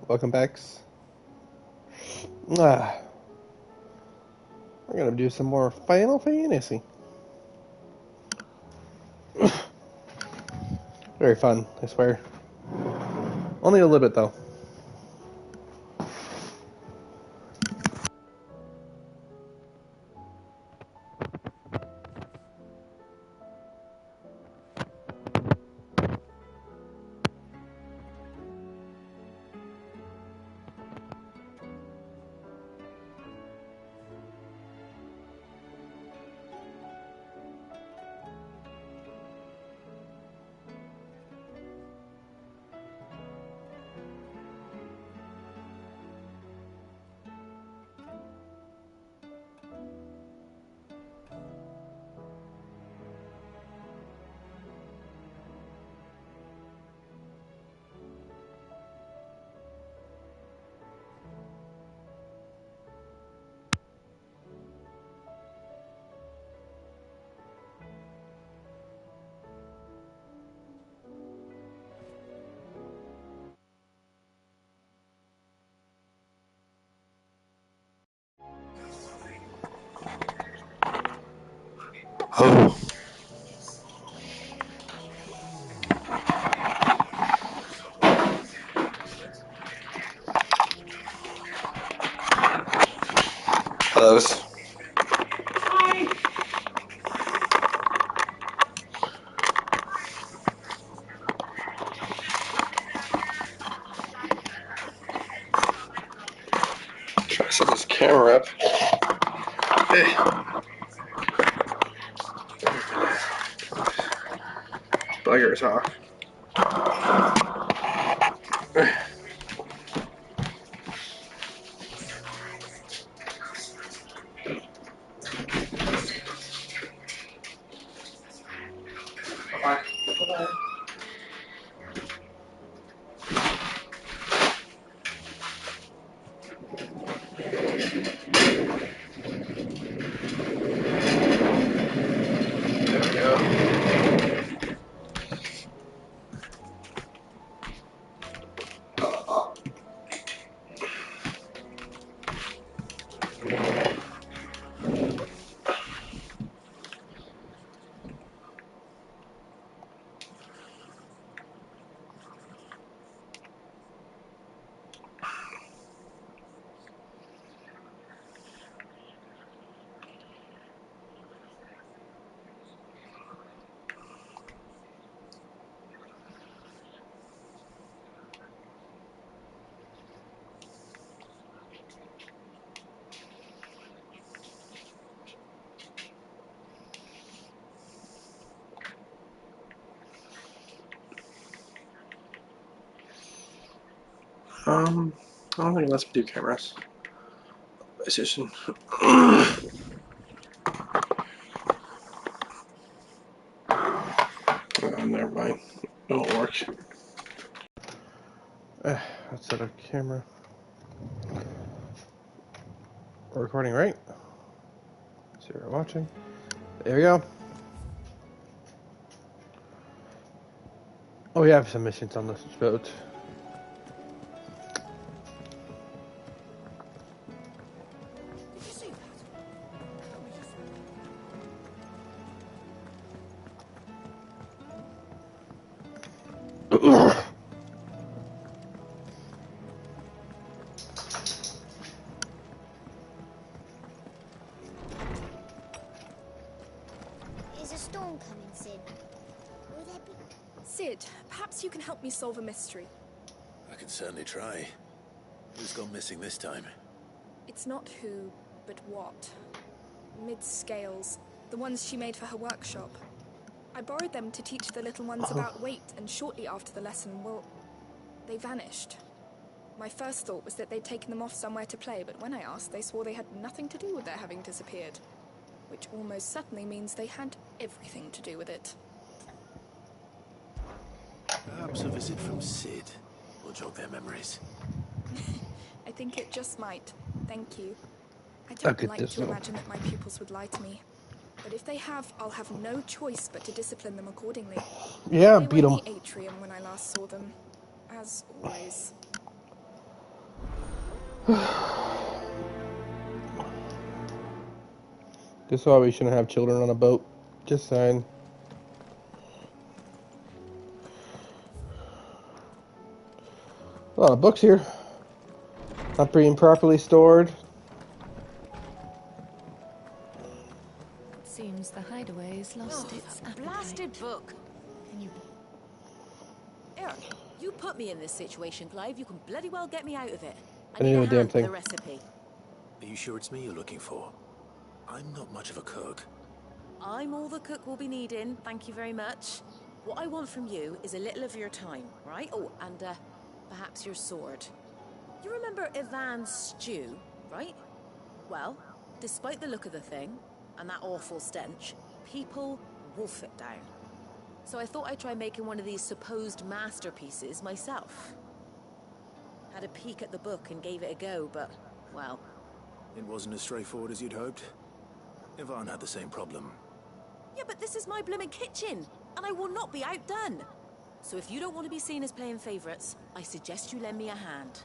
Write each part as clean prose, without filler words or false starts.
welcome backs. We're gonna do some more Final Fantasy. Very fun, I swear. Only a little bit though. Oh. Hello. Hi. Try to set this camera up. Hey. Buggers, huh? Bye-bye. Bye-bye. There we go. I don't think it lets me do cameras. PlayStation. Never mind. It won't work. Let's set our camera. We're recording, right? So you're watching. There we go. Oh, we have some missions on this boat. Is a storm coming, Sid? Will there be... Sid, perhaps you can help me solve a mystery. I can certainly try. Who's gone missing this time? It's not who, but what. Mid's scales, the ones she made for her workshop. I borrowed them to teach the little ones about weight, and shortly after the lesson, well, they vanished. My first thought was that they'd taken them off somewhere to play, but when I asked, they swore they had nothing to do with their having disappeared. Which almost certainly means they had everything to do with it. Perhaps a visit from Sid will jog their memories. I think it just might. Thank you. I don't like to imagine that my pupils would lie to me. But if they have, I'll have no choice but to discipline them accordingly. Yeah, they beat were them. in the atrium when I last saw them. As always. This is why we shouldn't have children on a boat. Just saying. A lot of books here. Not being properly stored. Seems the hideaway's lost its appetite. Blasted book. Can you... Here, you put me in this situation, Clive. You can bloody well get me out of it. I need a damn hand for thing. the recipe. Are you sure it's me you're looking for? I'm not much of a cook. I'm all the cook will be needing. Thank you very much. What I want from you is a little of your time, right? Oh, and perhaps your sword. You remember Ivan's stew, right? Well, despite the look of the thing and that awful stench, people wolf it down. So I thought I'd try making one of these supposed masterpieces myself. Had a peek at the book and gave it a go, but, well... It wasn't as straightforward as you'd hoped. Ivan had the same problem. Yeah, but this is my blimmin' kitchen, and I will not be outdone. So if you don't want to be seen as playing favorites, I suggest you lend me a hand.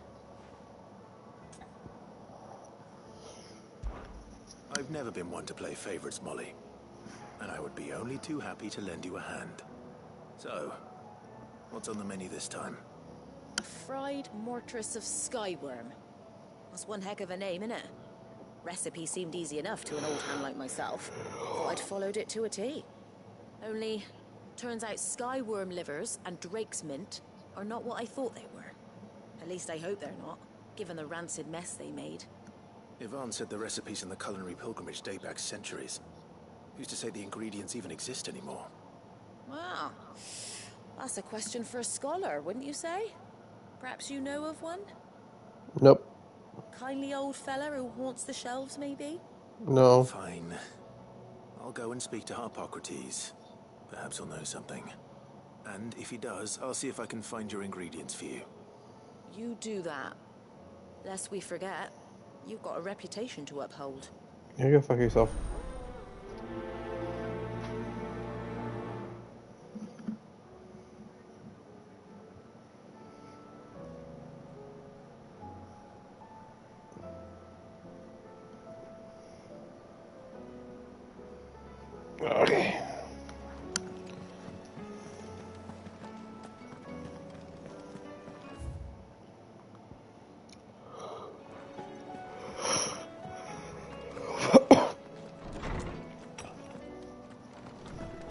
I've never been one to play favorites, Molly. And I would be only too happy to lend you a hand. So, what's on the menu this time? A fried mortress of skyworm. That's one heck of a name, innit? Recipe seemed easy enough to an old hand like myself. Thought I'd followed it to a T. Only, turns out skyworm livers and drake's mint are not what I thought they were. At least I hope they're not, given the rancid mess they made. Ivan said the recipes in the culinary pilgrimage date back centuries. Who's to say the ingredients even exist anymore? Wow. That's a question for a scholar, wouldn't you say? Perhaps you know of one? Nope. Kindly old fella who haunts the shelves, maybe? No. Fine. I'll go and speak to Hippocrates. Perhaps he'll know something. And if he does, I'll see if I can find your ingredients for you. You do that. Lest we forget, you've got a reputation to uphold. You go fuck yourself. Okay.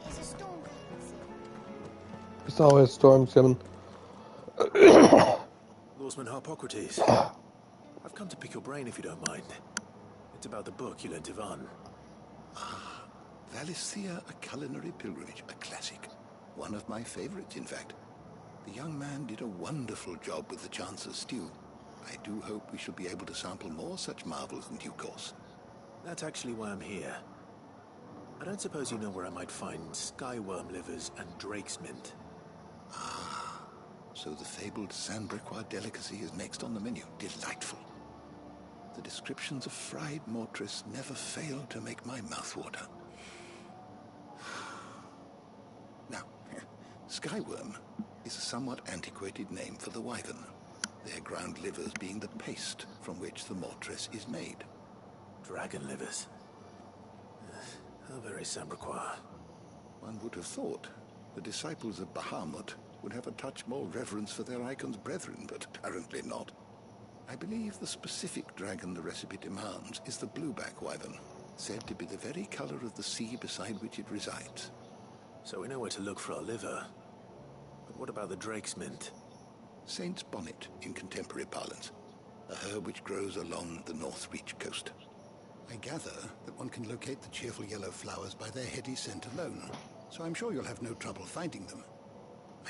There's a storm coming soon. It's always storms coming. Lawsman Hippocrates. I've come to pick your brain if you don't mind. It's about the book you lent Ivan. Valisthea, a culinary pilgrimage, a classic. One of my favorites, in fact. The young man did a wonderful job with the Chance's stew. I do hope we shall be able to sample more such marvels in due course. That's actually why I'm here. I don't suppose you know where I might find skyworm livers and drake's mint. Ah, so the fabled Sandbrequois delicacy is next on the menu. Delightful. The descriptions of fried mortress never fail to make my mouth water. Now, skyworm is a somewhat antiquated name for the wyvern, their ground livers being the paste from which the mortress is made. Dragon livers. How very Sandbrequois. One would have thought the disciples of Bahamut would have a touch more reverence for their icon's brethren, but apparently not. I believe the specific dragon the recipe demands is the blueback wyvern, said to be the very color of the sea beside which it resides. So we know where to look for our liver. But what about the drake's mint? Saint's bonnet in contemporary parlance, a herb which grows along the North Reach coast. I gather that one can locate the cheerful yellow flowers by their heady scent alone, so I'm sure you'll have no trouble finding them.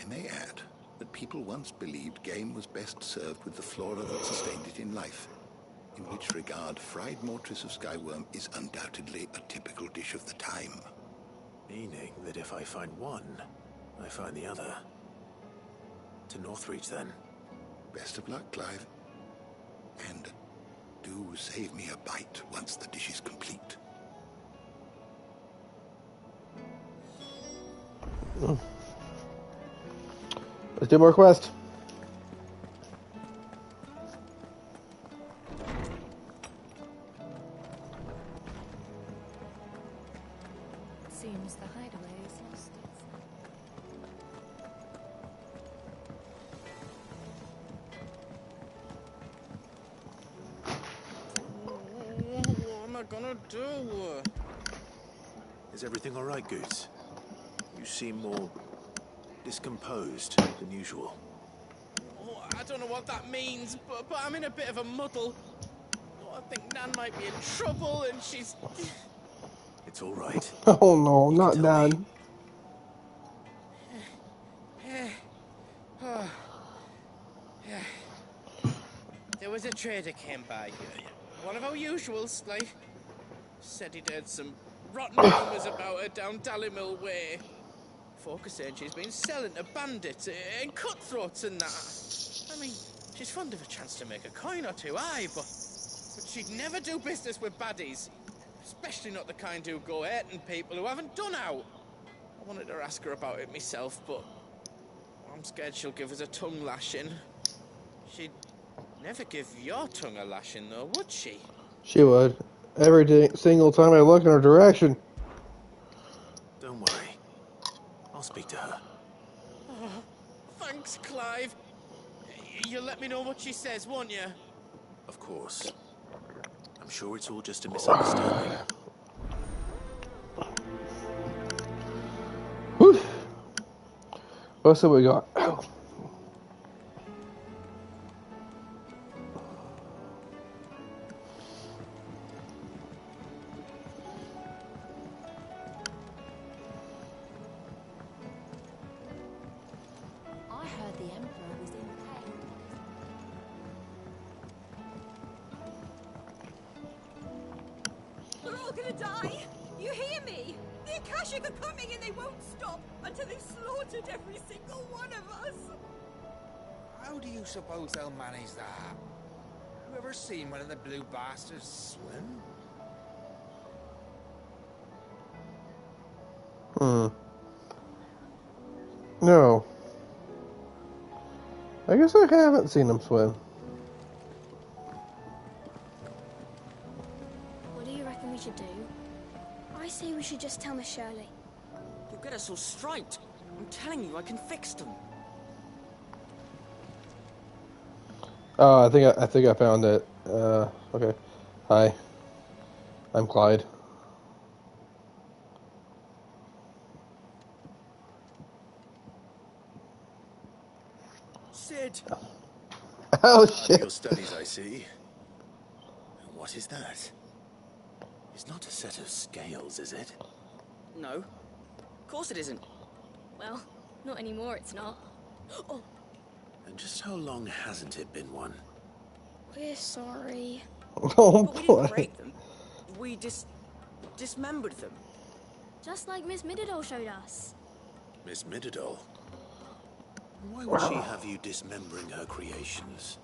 I may add that people once believed game was best served with the flora that sustained it in life, in which regard fried mortress of skyworm is undoubtedly a typical dish of the time. Meaning that if I find one, I find the other. To Northreach, then. Best of luck, Clive. And do save me a bite once the dish is complete. Let's do more quests. Seems the hideaway's lost its... What am I gonna do? Is everything all right, Goose? You seem more discomposed than usual. Oh, I don't know what that means, but I'm in a bit of a muddle. Oh, I think Nan might be in trouble, and she's... It's all right. Oh no, You not can tell me. done. There was a trader came by here. One of our usuals, like. Said he'd heard some rotten rumours about her down Dallymill Way. Folk are saying she's been selling to bandits and cutthroats and that. I mean, she's fond of a chance to make a coin or two, aye, but she'd never do business with baddies. Especially not the kind who go hurting people who haven't done out. I wanted to ask her about it myself, but I'm scared she'll give us a tongue lashing. She'd never give your tongue a lashing, though, would she? She would. Every single time I look in her direction. Don't worry. I'll speak to her. Oh, thanks, Clive. You'll let me know what she says, won't you? Of course. I'm sure it's all just a misunderstanding. Whew. What's that we got? I heard the Emperor was in pain. We're all gonna die! You hear me? The Akashic are coming and they won't stop until they've slaughtered every single one of us! How do you suppose they'll manage that? You ever seen one of the blue bastards swim? No. I guess I haven't seen him swim. What do you reckon we should do? I say we should just tell Miss Shirley. You'll get us all striped. I'm telling you, I can fix them. Oh, I think I found it. Okay. Hi. I'm Clyde. Sid! Oh Part of shit. your studies, I see. And what is that? It's not a set of scales, is it? No. Of course it isn't. Well, not anymore, it's not. Oh, And just how long hasn't it been one? We're sorry. Oh but we boy. didn't break them. We dismembered them. Just like Miss Middledore showed us. Miss Middledore? Why would she have you dismembering her creations?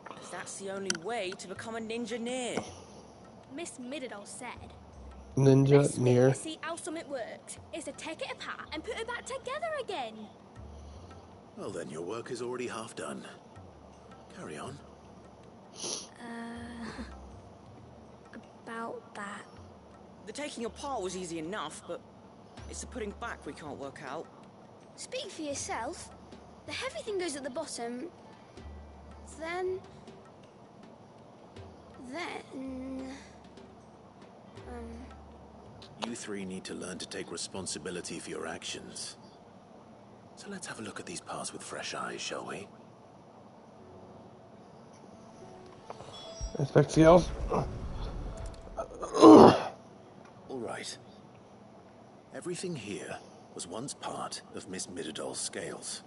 Because that's the only way to become a ninja near. Miss Middledore said, Ninja best way near. to see how something works is to take it apart and put it back together again. Well, then your work is already half done. Carry on. About that. The taking apart was easy enough, but it's the putting back we can't work out. Speak for yourself. The heavy thing goes at the bottom. Then... You three need to learn to take responsibility for your actions. So let's have a look at these parts with fresh eyes, shall we? Inspect scales. All right. Everything here was once part of Miss Middadole's scales.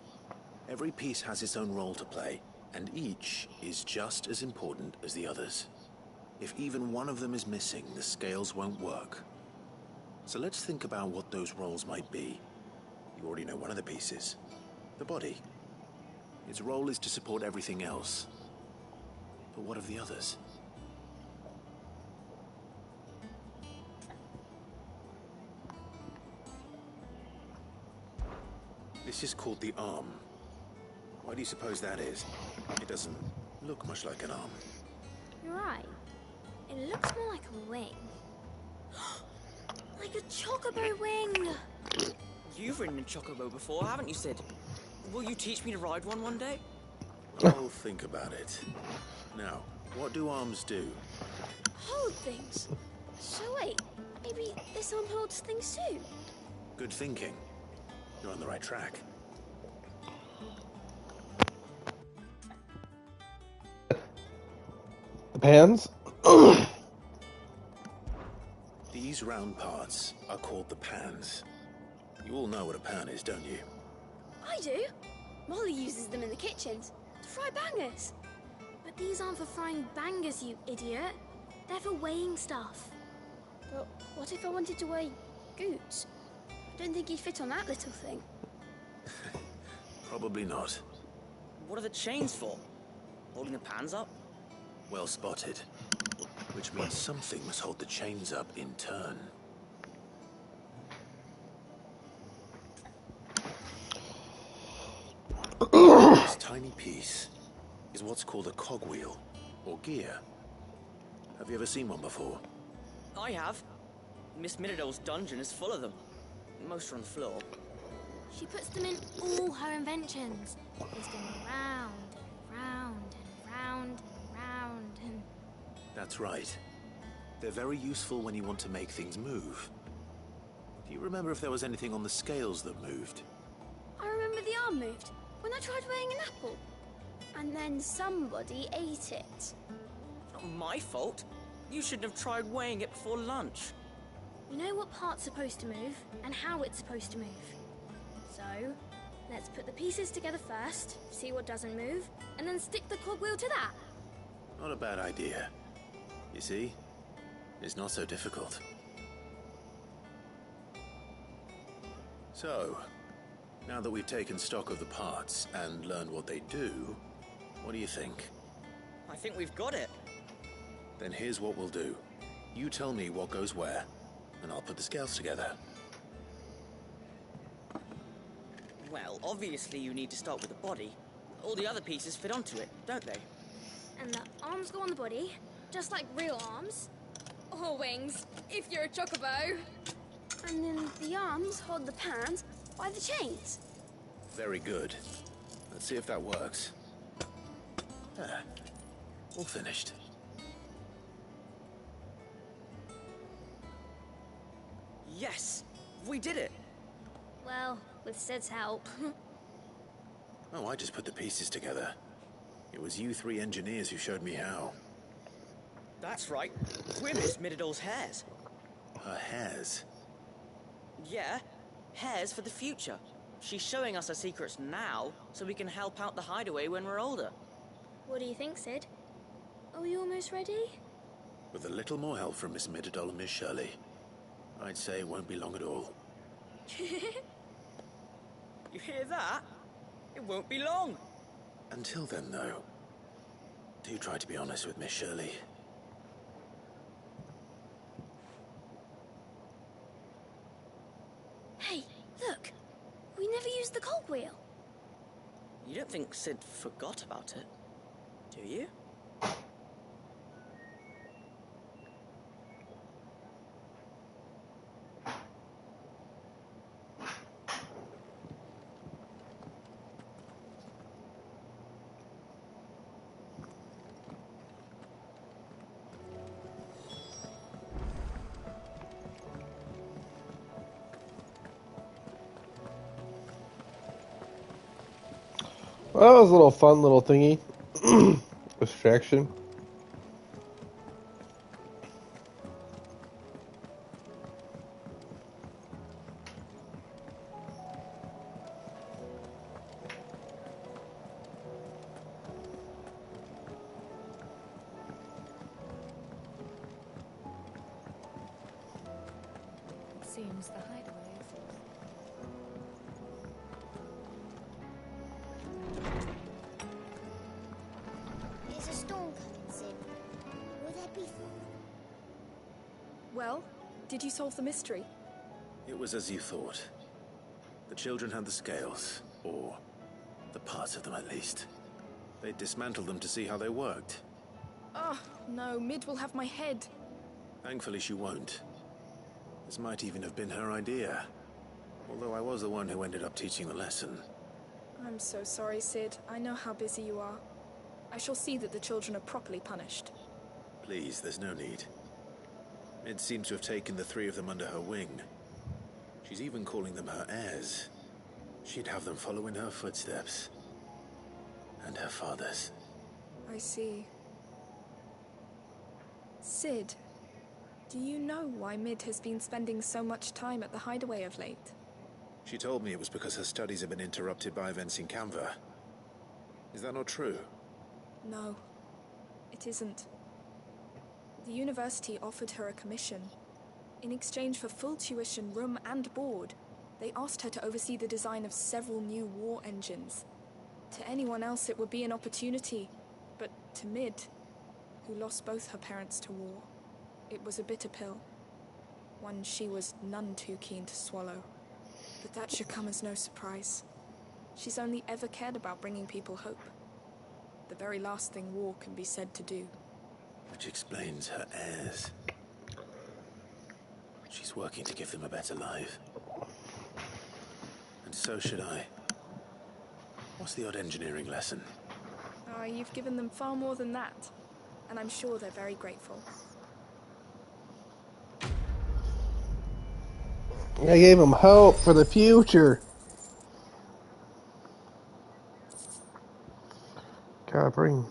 Every piece has its own role to play, and each is just as important as the others. If even one of them is missing, the scales won't work. So let's think about what those roles might be. You already know one of the pieces. The body. Its role is to support everything else. But what of the others? This is called the arm. Why do you suppose that is? It doesn't look much like an arm. You're right. It looks more like a wing. Like a chocobo wing. You've ridden a chocobo before, haven't you, Sid? Will you teach me to ride one day? I'll think about it. Now, what do arms do? Hold things. So wait, maybe this arm holds things too? Good thinking. You're on the right track. The pans? These round parts are called the pans. You all know what a pan is, don't you? I do. Molly uses them in the kitchens to fry bangers. But these aren't for frying bangers, you idiot. They're for weighing stuff. But what if I wanted to weigh goods? I don't think he'd fit on that little thing. Probably not. What are the chains for? Holding the pans up? Well spotted. Which means something must hold the chains up in turn. This tiny piece is what's called a cogwheel, or gear. Have you ever seen one before? I have. Miss Middledale's dungeon is full of them. Most are on the floor. She puts them in all her inventions. They spin round and round and round and round and... That's right. They're very useful when you want to make things move. Do you remember if there was anything on the scales that moved? I remember the arm moved when I tried weighing an apple. And then somebody ate it. Not my fault. You shouldn't have tried weighing it before lunch. We know what part's supposed to move and how it's supposed to move. So, let's put the pieces together first, see what doesn't move, and then stick the cogwheel to that. Not a bad idea. You see? It's not so difficult. So, now that we've taken stock of the parts and learned what they do, what do you think? I think we've got it. Then here's what we'll do. You tell me what goes where, and I'll put the scales together. Well, obviously you need to start with the body. All the other pieces fit onto it, don't they? And the arms go on the body, just like real arms. Or wings, if you're a chocobo. And then the arms hold the pans by the chains. Very good. Let's see if that works. Ah, all finished. Yes! We did it! Well, with Sid's help. Oh, I just put the pieces together. It was you three engineers who showed me how. That's right. We're Miss Middledale's hairs. Her hairs? Yeah, hairs for the future. She's showing us her secrets now, so we can help out the hideaway when we're older. What do you think, Sid? Are we almost ready? With a little more help from Miss Middledale and Miss Shirley, I'd say it won't be long at all. You hear that? It won't be long. Until then, though, do try to be honest with Miss Shirley. Hey, look! We never used the cogwheel. You don't think Sid forgot about it, do you? Well, that was a little fun little thingy. Distraction. Seems the hideaway There's a storm coming, Sid. Will there be... Well, did you solve the mystery? It was as you thought. The children had the scales, or the parts of them at least. They dismantled them to see how they worked. Oh, no, Mid will have my head. Thankfully she won't. This might even have been her idea. Although I was the one who ended up teaching the lesson. I'm so sorry, Sid. I know how busy you are. I shall see that the children are properly punished. Please, there's no need. Mid seems to have taken the three of them under her wing. She's even calling them her heirs. She'd have them follow in her footsteps. And her father's. I see. Sid, do you know why Mid has been spending so much time at the hideaway of late? She told me it was because her studies have been interrupted by events in Canva. Is that not true? No, it isn't. The university offered her a commission. In exchange for full tuition, room and board, they asked her to oversee the design of several new war engines. To anyone else it would be an opportunity, but to Mid, who lost both her parents to war, it was a bitter pill. One she was none too keen to swallow. But that should come as no surprise. She's only ever cared about bringing people hope. The very last thing war can be said to do. Which explains her heirs. She's working to give them a better life. And so should I. What's the odd engineering lesson? You've given them far more than that. And I'm sure they're very grateful. I gave them hope for the future. Gotta bring.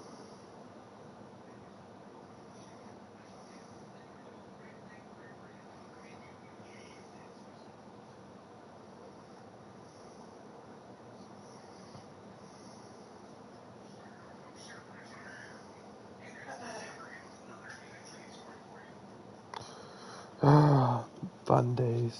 Ah, fun days.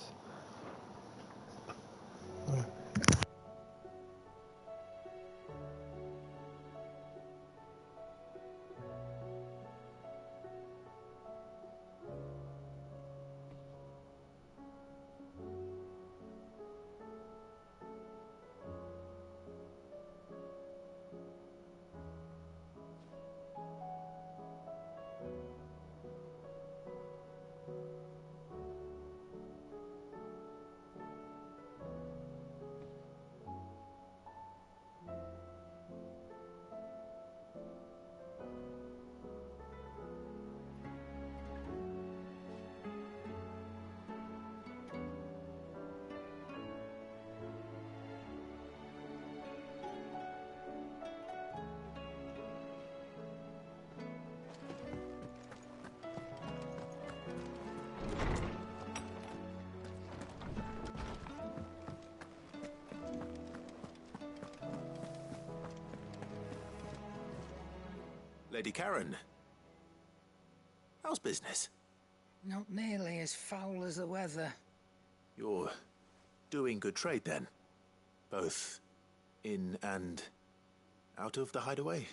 Lady Karen. How's business? Not nearly as foul as the weather. You're doing good trade then? Both in and out of the hideaway?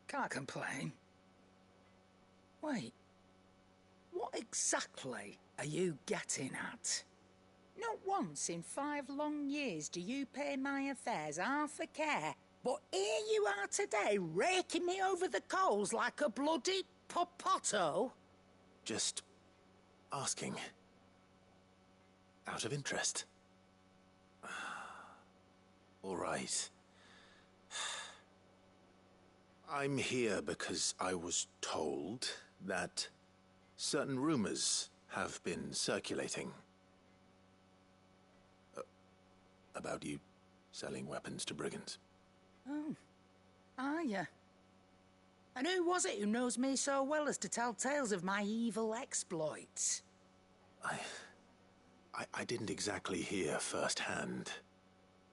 Can't complain. Wait. What exactly are you getting at? Not once in 5 long years do you pay my affairs half a care. But here you are today, raking me over the coals like a bloody popoto. Just asking. Out of interest. All right. I'm here because I was told that certain rumors have been circulating. About you selling weapons to brigands. Oh, are you? And who was it who knows me so well as to tell tales of my evil exploits? I didn't exactly hear firsthand.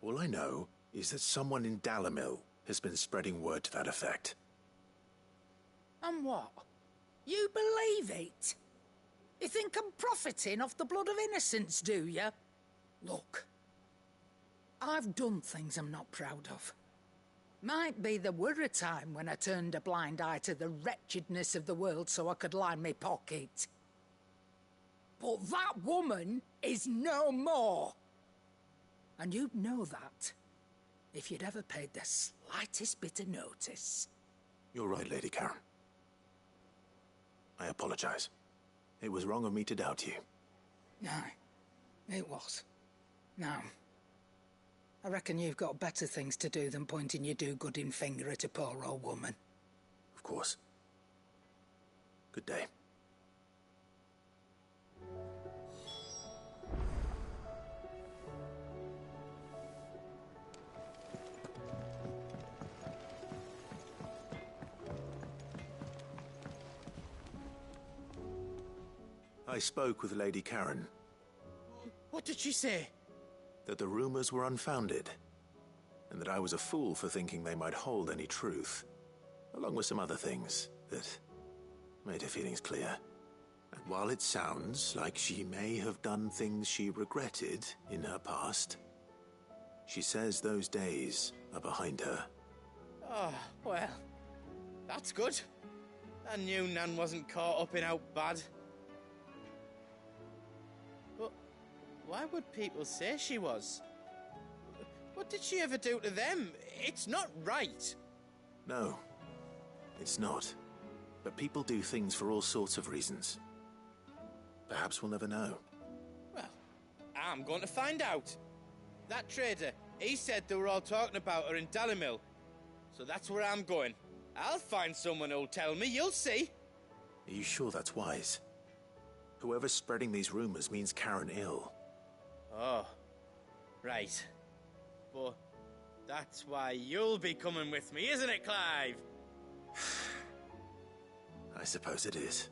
All I know is that someone in Dalimil has been spreading word to that effect. And what? You believe it? You think I'm profiting off the blood of innocents, do you? Look, I've done things I'm not proud of. Might be there were a time when I turned a blind eye to the wretchedness of the world so I could line my pocket. But that woman is no more. And you'd know that if you'd ever paid the slightest bit of notice. You're right, Lady Karen. I apologize. It was wrong of me to doubt you. Aye, it was. Now, I reckon you've got better things to do than pointing your do-gooding finger at a poor old woman. Of course. Good day. I spoke with Lady Karen. What did she say? That the rumors were unfounded, and that I was a fool for thinking they might hold any truth, along with some other things that made her feelings clear. And while it sounds like she may have done things she regretted in her past, she says those days are behind her. Oh, well, that's good. I knew Nan wasn't caught up in out bad. But why would people say she was? What did she ever do to them? It's not right. No, it's not. But people do things for all sorts of reasons. Perhaps we'll never know. Well, I'm going to find out. That trader, he said they were all talking about her in Dalimil. So that's where I'm going. I'll find someone who'll tell me, you'll see. Are you sure that's wise? Whoever's spreading these rumors means Karen ill. Oh, right. But that's why you'll be coming with me, isn't it, Clive? I suppose it is.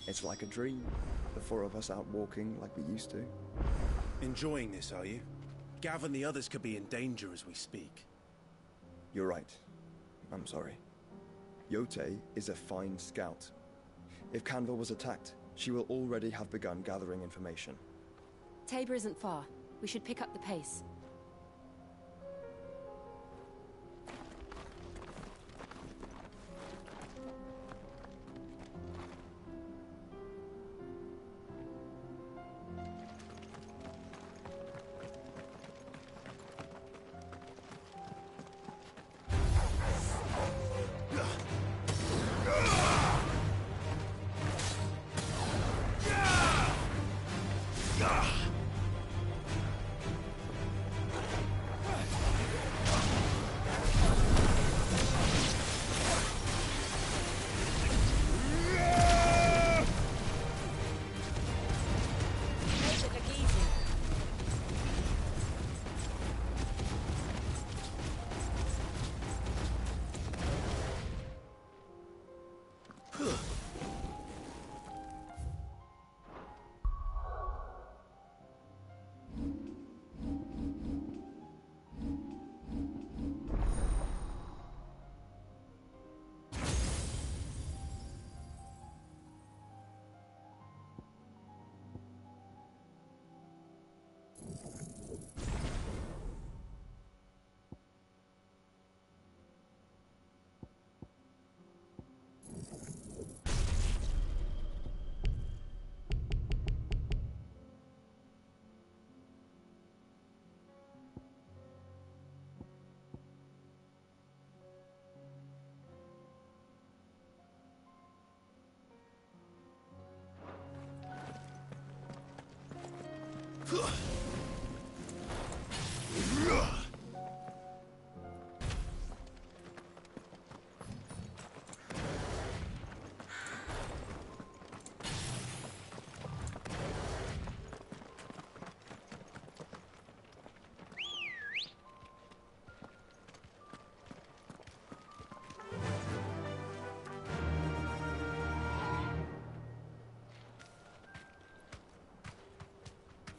It's like a dream. The four of us out walking like we used to. Enjoying this, are you? Gav and the others could be in danger as we speak. You're right. I'm sorry. Yote is a fine scout. If Canville was attacked, she will already have begun gathering information. Tabor isn't far. We should pick up the pace.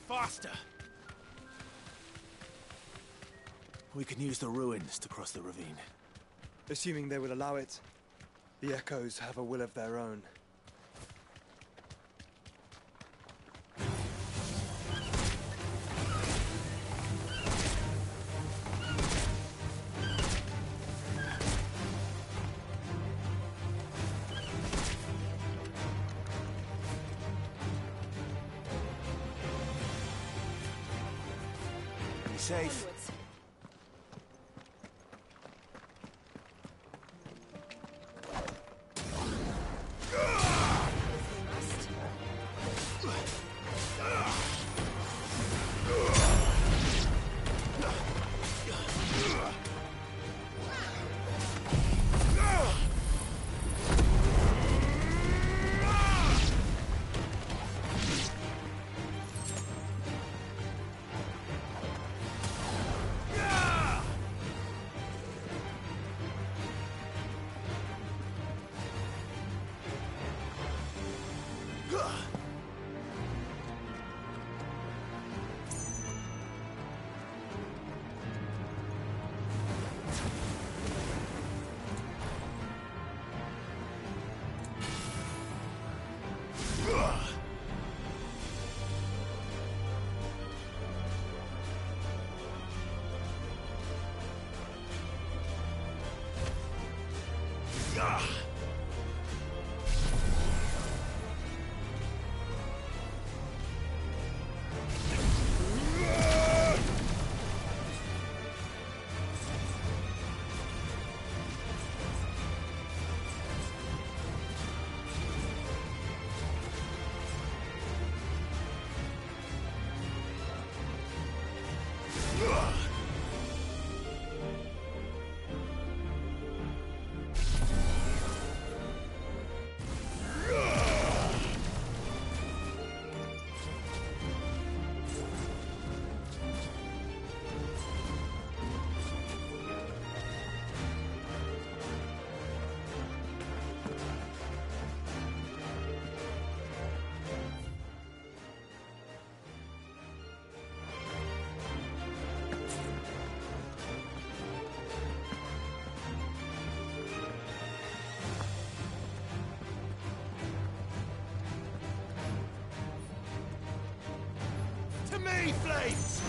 Faster! We can use the ruins to cross the ravine. Assuming they will allow it. The echoes have a will of their own. Be safe. To me, Flames!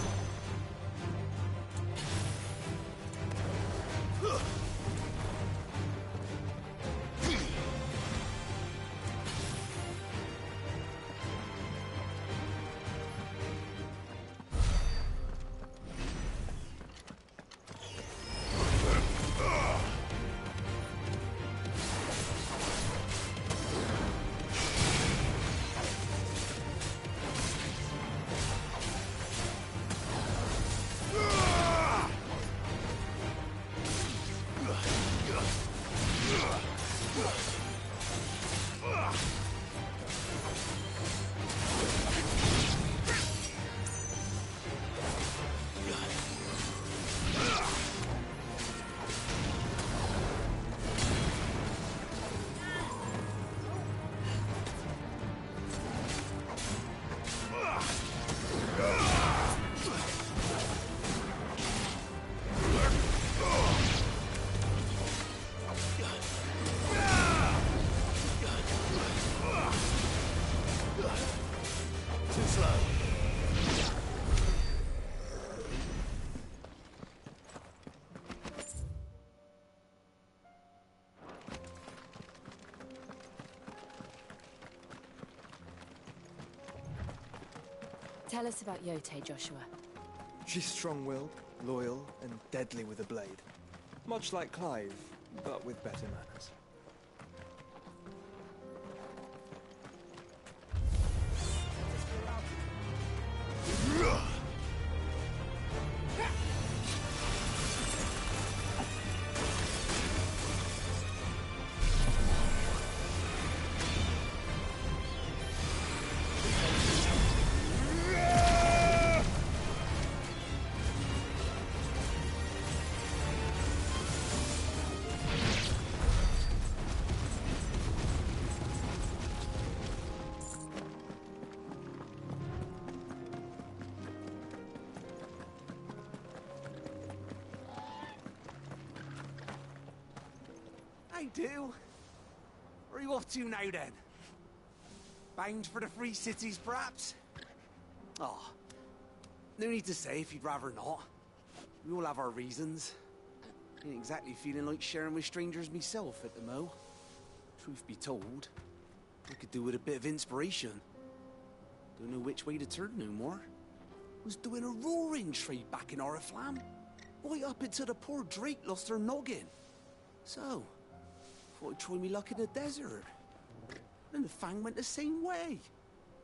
Tell us about Yote, Joshua. She's strong-willed, loyal, and deadly with a blade. Much like Clive, but with better manners. do. Where are you off to now, then? Bound for the Free Cities, perhaps? Oh, no need to say if you'd rather not. We all have our reasons. Ain't exactly feeling like sharing with strangers myself at the mo. Truth be told, I could do with a bit of inspiration. Don't know which way to turn no more. Was doing a roaring trade back in Oriflamme. Right up until the poor Drake lost her noggin. So, thought I'd try me luck in the desert. And the Fang went the same way.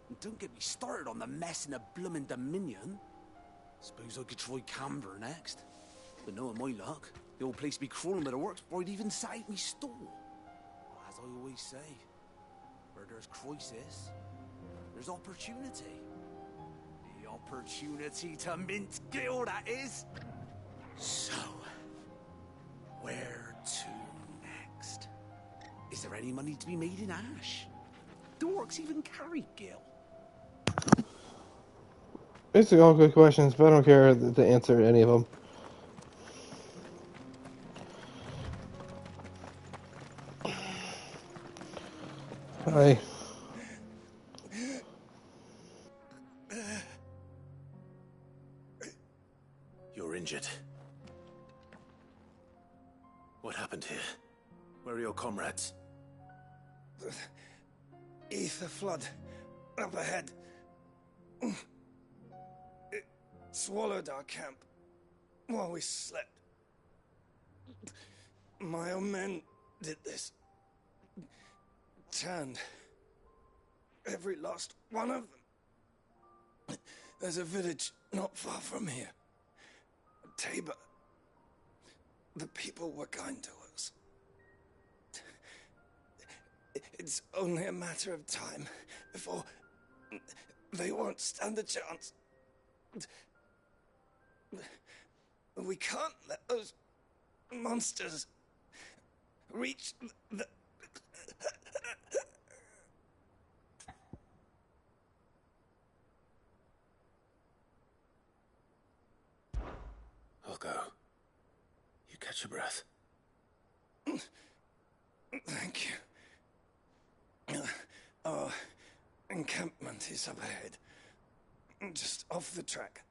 And don't get me started on the mess in the bloomin' Dominion. Suppose I could try Canberra next. But knowing my luck, the old place be crawling with the works before I'd even sat out me stall. As I always say, where there's crisis, there's opportunity. The opportunity to mint Gil, that is. So, where to next? Is there any money to be made in Ash? Do orcs even carry Gil? Basically all good questions, but I don't care to answer any of them. Hi. You're injured. What happened here? Where are your comrades? The ether flood up ahead. It swallowed our camp while we slept. My own men did this. Turned every last one of them. There's a village not far from here. Tabor. The people were kind to us. It's only a matter of time before they won't stand a chance. We can't let those monsters reach the... I'll go. You catch your breath. Thank you. Our encampment is up ahead. Just off the track.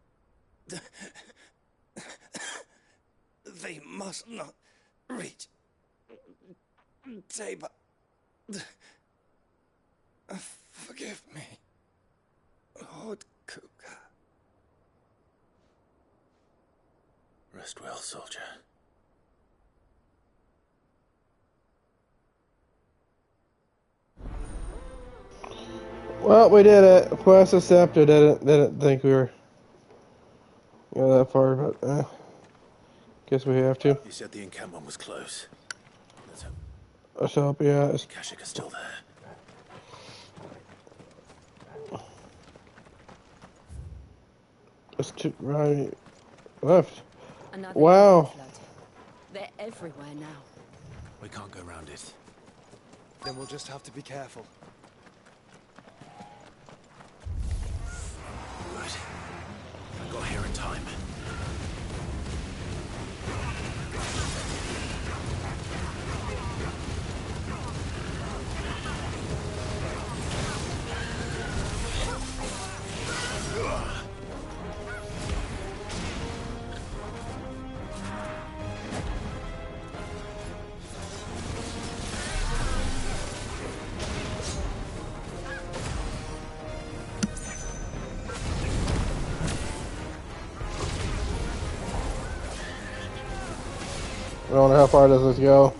They must not reach Tabor. Forgive me, Lord Cougar. Rest well, soldier. Well, we did it. Quest accepted. Didn't think we were that far, but guess we have to. You said the encampment was close. Let's hope. Let's hope, yeah. Kashika's still there. It's to right, left. Another Wow. flood. They're everywhere now. We can't go around it. Then we'll just have to be careful. Right. I got here in time. I don't know how far does this go.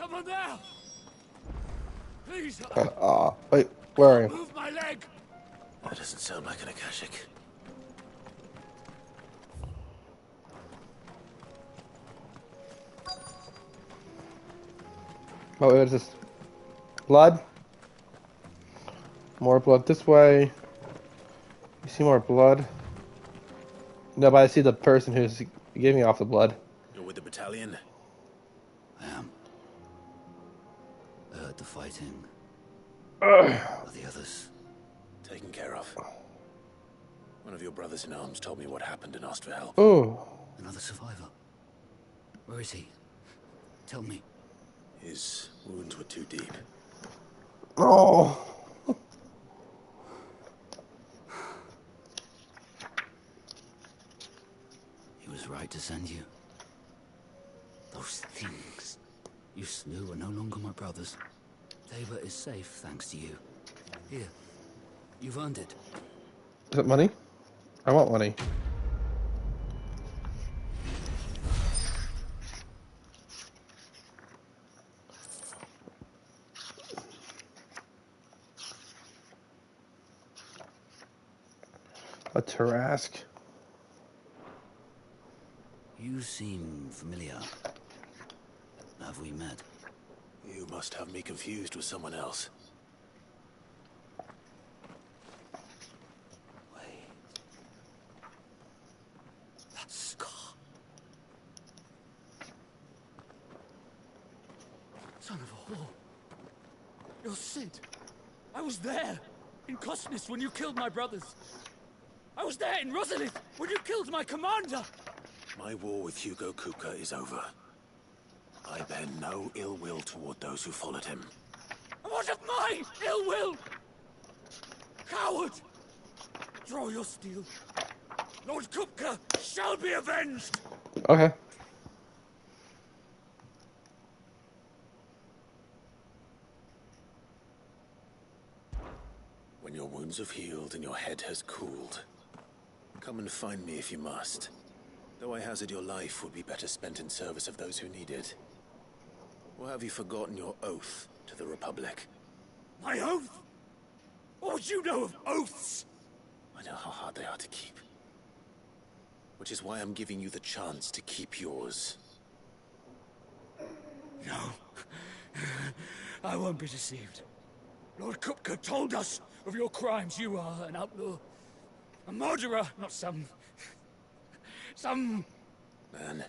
Someone there! Please! Wait, where are you? Move my leg! That doesn't sound like an Akashic. Oh, what is this? Blood? More blood this way. You see more blood? No, but I see the person who's giving off the blood. You're with the battalion? I am. I heard the fighting. Ugh. Are the others? Taken care of. One of your brothers in arms told me what happened and asked for help. Oh. Another survivor. Where is he? Tell me. His wounds were too deep. Oh. He was right to send you. Those things you slew are no longer my brothers. Tabor is safe thanks to you. Here, you've earned it. Is it money? I want money. A Tarask. You seem familiar. Have we met? You must have me confused with someone else. Wait. That scar. Son of a whore. You're Sid. I was there, in Cosmis, when you killed my brothers. I was there in Rosalith, when you killed my commander. My war with Hugo Kupka is over. I bear no ill will toward those who followed him. And what of my ill will? Coward! Draw your steel. Lord Kupka shall be avenged! Okay. When your wounds have healed and your head has cooled, come and find me if you must. Though I hazard your life would be better spent in service of those who need it. Or have you forgotten your oath to the Republic? My oath? What would you know of oaths? I know how hard they are to keep. Which is why I'm giving you the chance to keep yours. No. I won't be deceived. Lord Kupka told us of your crimes. You are an outlaw. A murderer, not some man.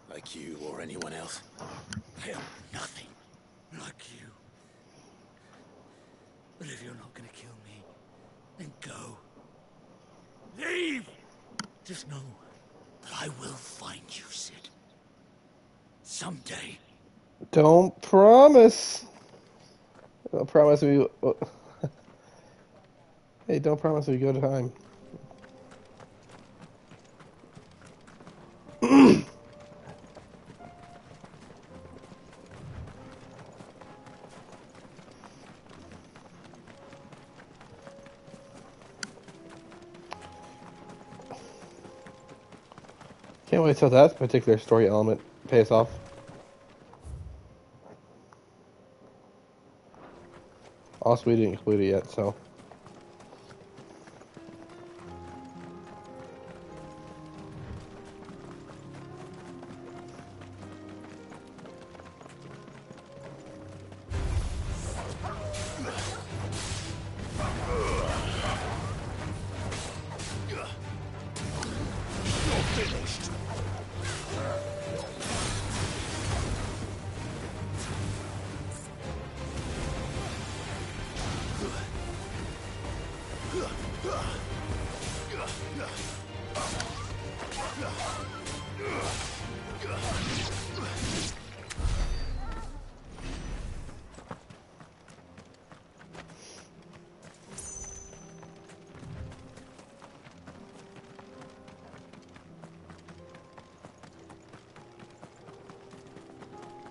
Like you or anyone else. I am nothing like you. But if you're not gonna kill me, then go. Leave! Just know that I will find you, Sid. Someday. Don't promise. Don't promise me. Hey, don't promise me good time. Can't wait till that particular story element pays off. Also, we didn't include it yet, so.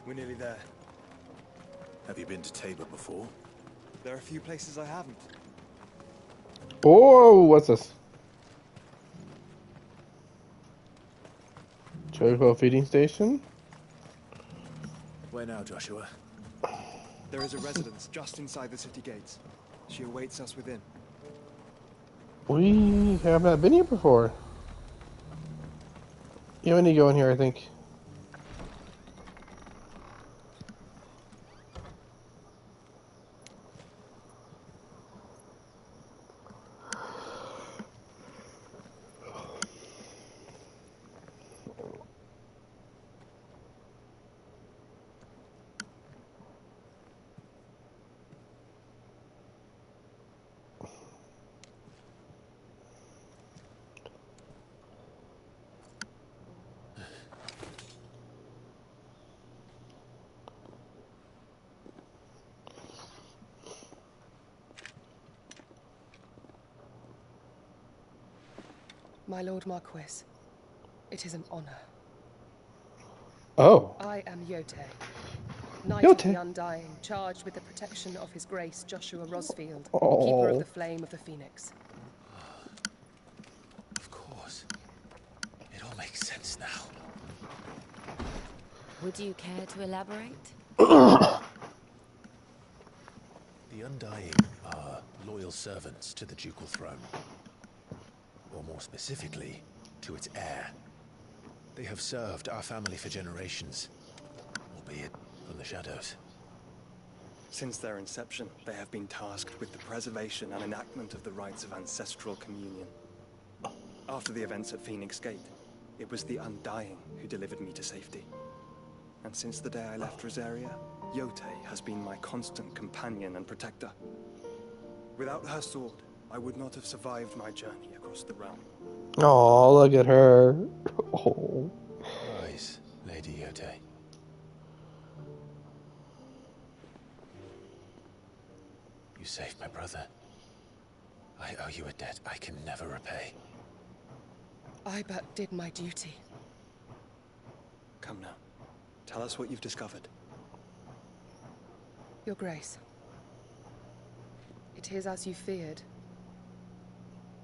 We're nearly there. Have you been to Tabor before? There are a few places I haven't. Oh, what's this? Choco feeding station? Where now, Joshua? There is a residence just inside the city gates. She awaits us within. We have not been here before. Yeah, we need to go in here, I think. My Lord Marquis, it is an honor. Oh. I am Yote, Knight Yote. of the Undying, charged with the protection of His Grace Joshua Rosfield, Keeper of the Flame of the Phoenix. Of course. It all makes sense now. Would you care to elaborate? The Undying are loyal servants to the ducal throne. Or more specifically, to its heir. They have served our family for generations, albeit from the shadows. Since their inception, they have been tasked with the preservation and enactment of the rites of ancestral communion. After the events at Phoenix Gate, it was the Undying who delivered me to safety. And since the day I left Rosaria, Yote has been my constant companion and protector. Without her sword, I would not have survived my journey across the realm. Oh, look at her. Oh. Rise, Lady Yote. You saved my brother. I owe you a debt I can never repay. I but did my duty. Come now. Tell us what you've discovered. Your Grace. It is as you feared.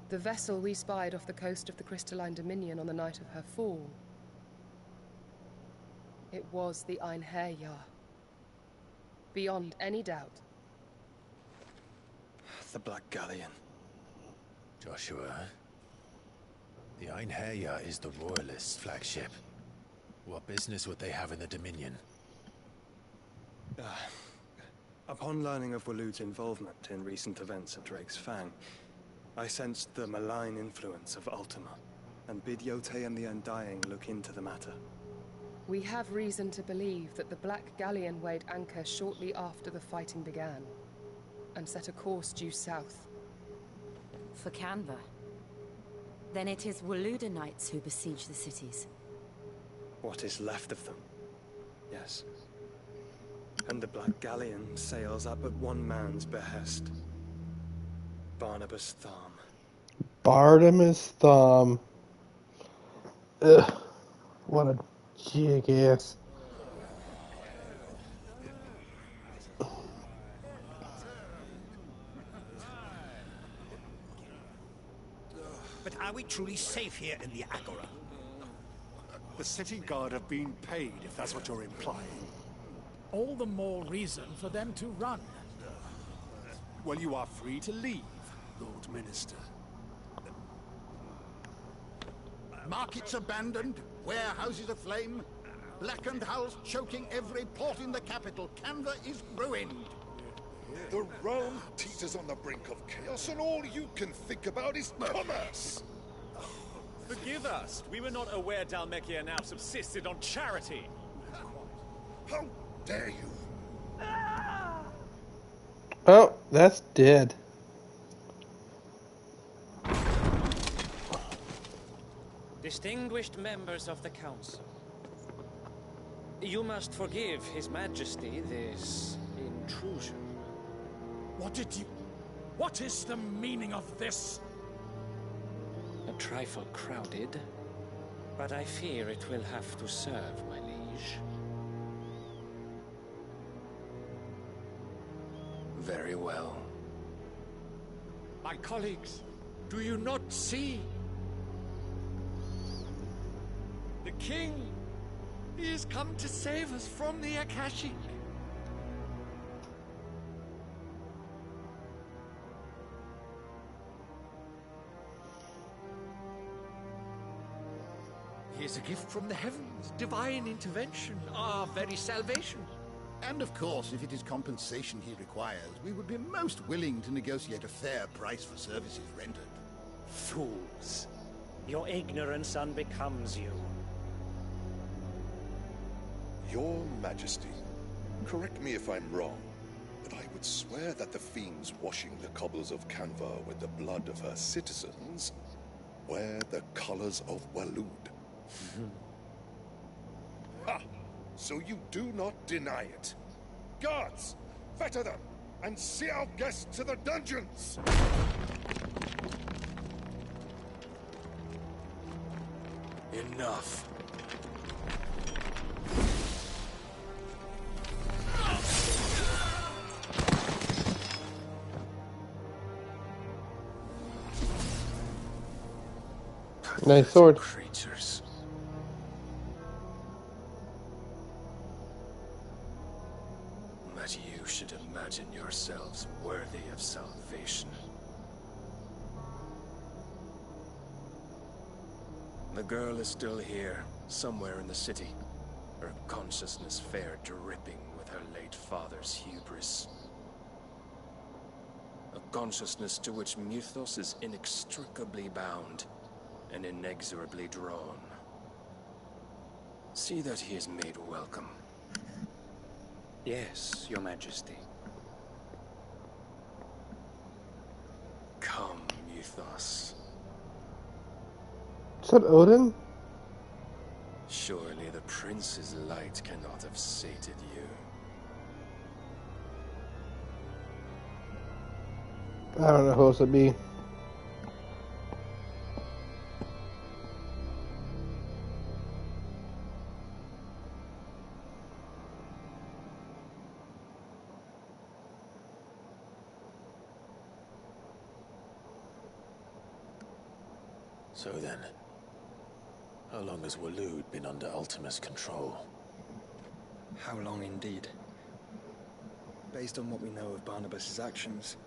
The vessel we spied off the coast of the Crystalline Dominion on the night of her fall. It was the Einherjar. Beyond any doubt. The Black Galleon. Joshua, the Einherjar is the Royalists' flagship. What business would they have in the Dominion? Upon learning of Waloed's involvement in recent events at Drake's Fang, I sensed the malign influence of Ultima, and bid Yote and the Undying look into the matter. We have reason to believe that the Black Galleon weighed anchor shortly after the fighting began, and set a course due south. For Canva. Then it is Waloed knights who besiege the cities. What is left of them? Yes. And the Black Galleon sails up at one man's behest. Barnabas Thumb. Barnabas Thumb. Ugh. What a jackass. But are we truly safe here in the Agora? The city guard have been paid, if that's what you're implying. All the more reason for them to run. Well, you are free to leave, Lord Minister. Markets abandoned, warehouses aflame, blackened hulls choking every port in the capital. Canva is ruined. The realm teeters on the brink of chaos, and all you can think about is commerce. Forgive us. We were not aware Dhalmekia now subsisted on charity. How dare you? Oh, that's dead. Distinguished members of the Council, you must forgive His Majesty this intrusion. What is the meaning of this? A trifle crowded, but I fear it will have to serve, my liege. Very well. My colleagues, do you not see? The king He has come to save us from the Akashic. He is a gift from the heavens, divine intervention, our very salvation. And of course, if it is compensation he requires, we would be most willing to negotiate a fair price for services rendered. Fools. Your ignorance unbecomes you. Your Majesty, correct me if I'm wrong, but I would swear that the fiends washing the cobbles of Canva with the blood of her citizens wear the colors of Waloed. Ha! So you do not deny it. Guards, fetter them, and see our guests to the dungeons! Enough. Nice sword. Creatures. That you should imagine yourselves worthy of salvation. The girl is still here, somewhere in the city. Her consciousness fair dripping with her late father's hubris. A consciousness to which Mythos is inextricably bound and inexorably drawn. See that he is made welcome. Yes, Your Majesty. Come, Mythos. Is that Odin? Surely the prince's light cannot have sated you. I don't know who else it'd be. So then, how long has Waloed been under Ultima's control? How long indeed? Based on what we know of Barnabas's actions,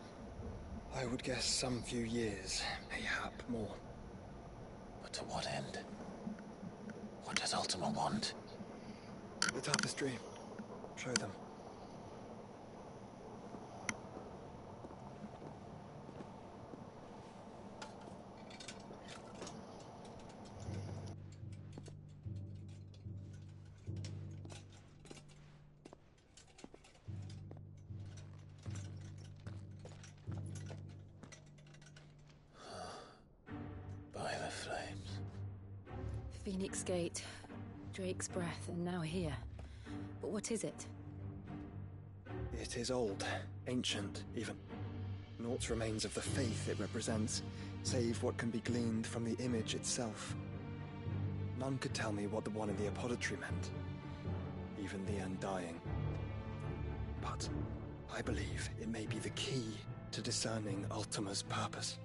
I would guess some few years, mayhap more. But to what end? What does Ultima want? The tapestry. Show them. By the flames. Phoenix Gate, Drake's Breath, and now here. But what is it? It is old, ancient, even. Naught remains of the faith it represents, save what can be gleaned from the image itself. None could tell me what the one in the apothecary meant, even the Undying. But I believe it may be the key to discerning Ultima's purpose.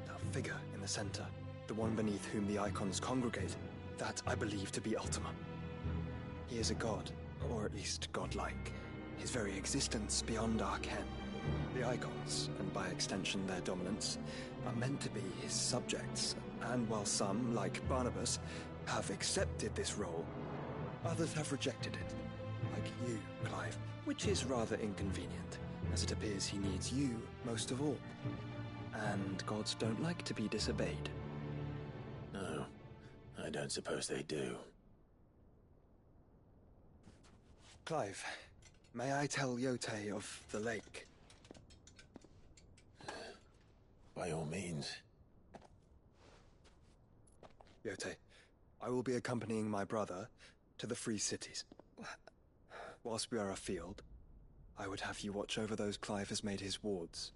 That figure in the center, the one beneath whom the icons congregate, that I believe to be Ultima. He is a god, or at least godlike, his very existence beyond our ken. The icons, and by extension their dominants, are meant to be his subjects, and while some, like Barnabas, have accepted this role, others have rejected it, like you, Clive, which is rather inconvenient, as it appears he needs you most of all. And gods don't like to be disobeyed. No, I don't suppose they do. Clive, may I tell Yote of the lake? By all means. Yote, I will be accompanying my brother to the Free Cities. Whilst we are afield, I would have you watch over those Clive has made his wards.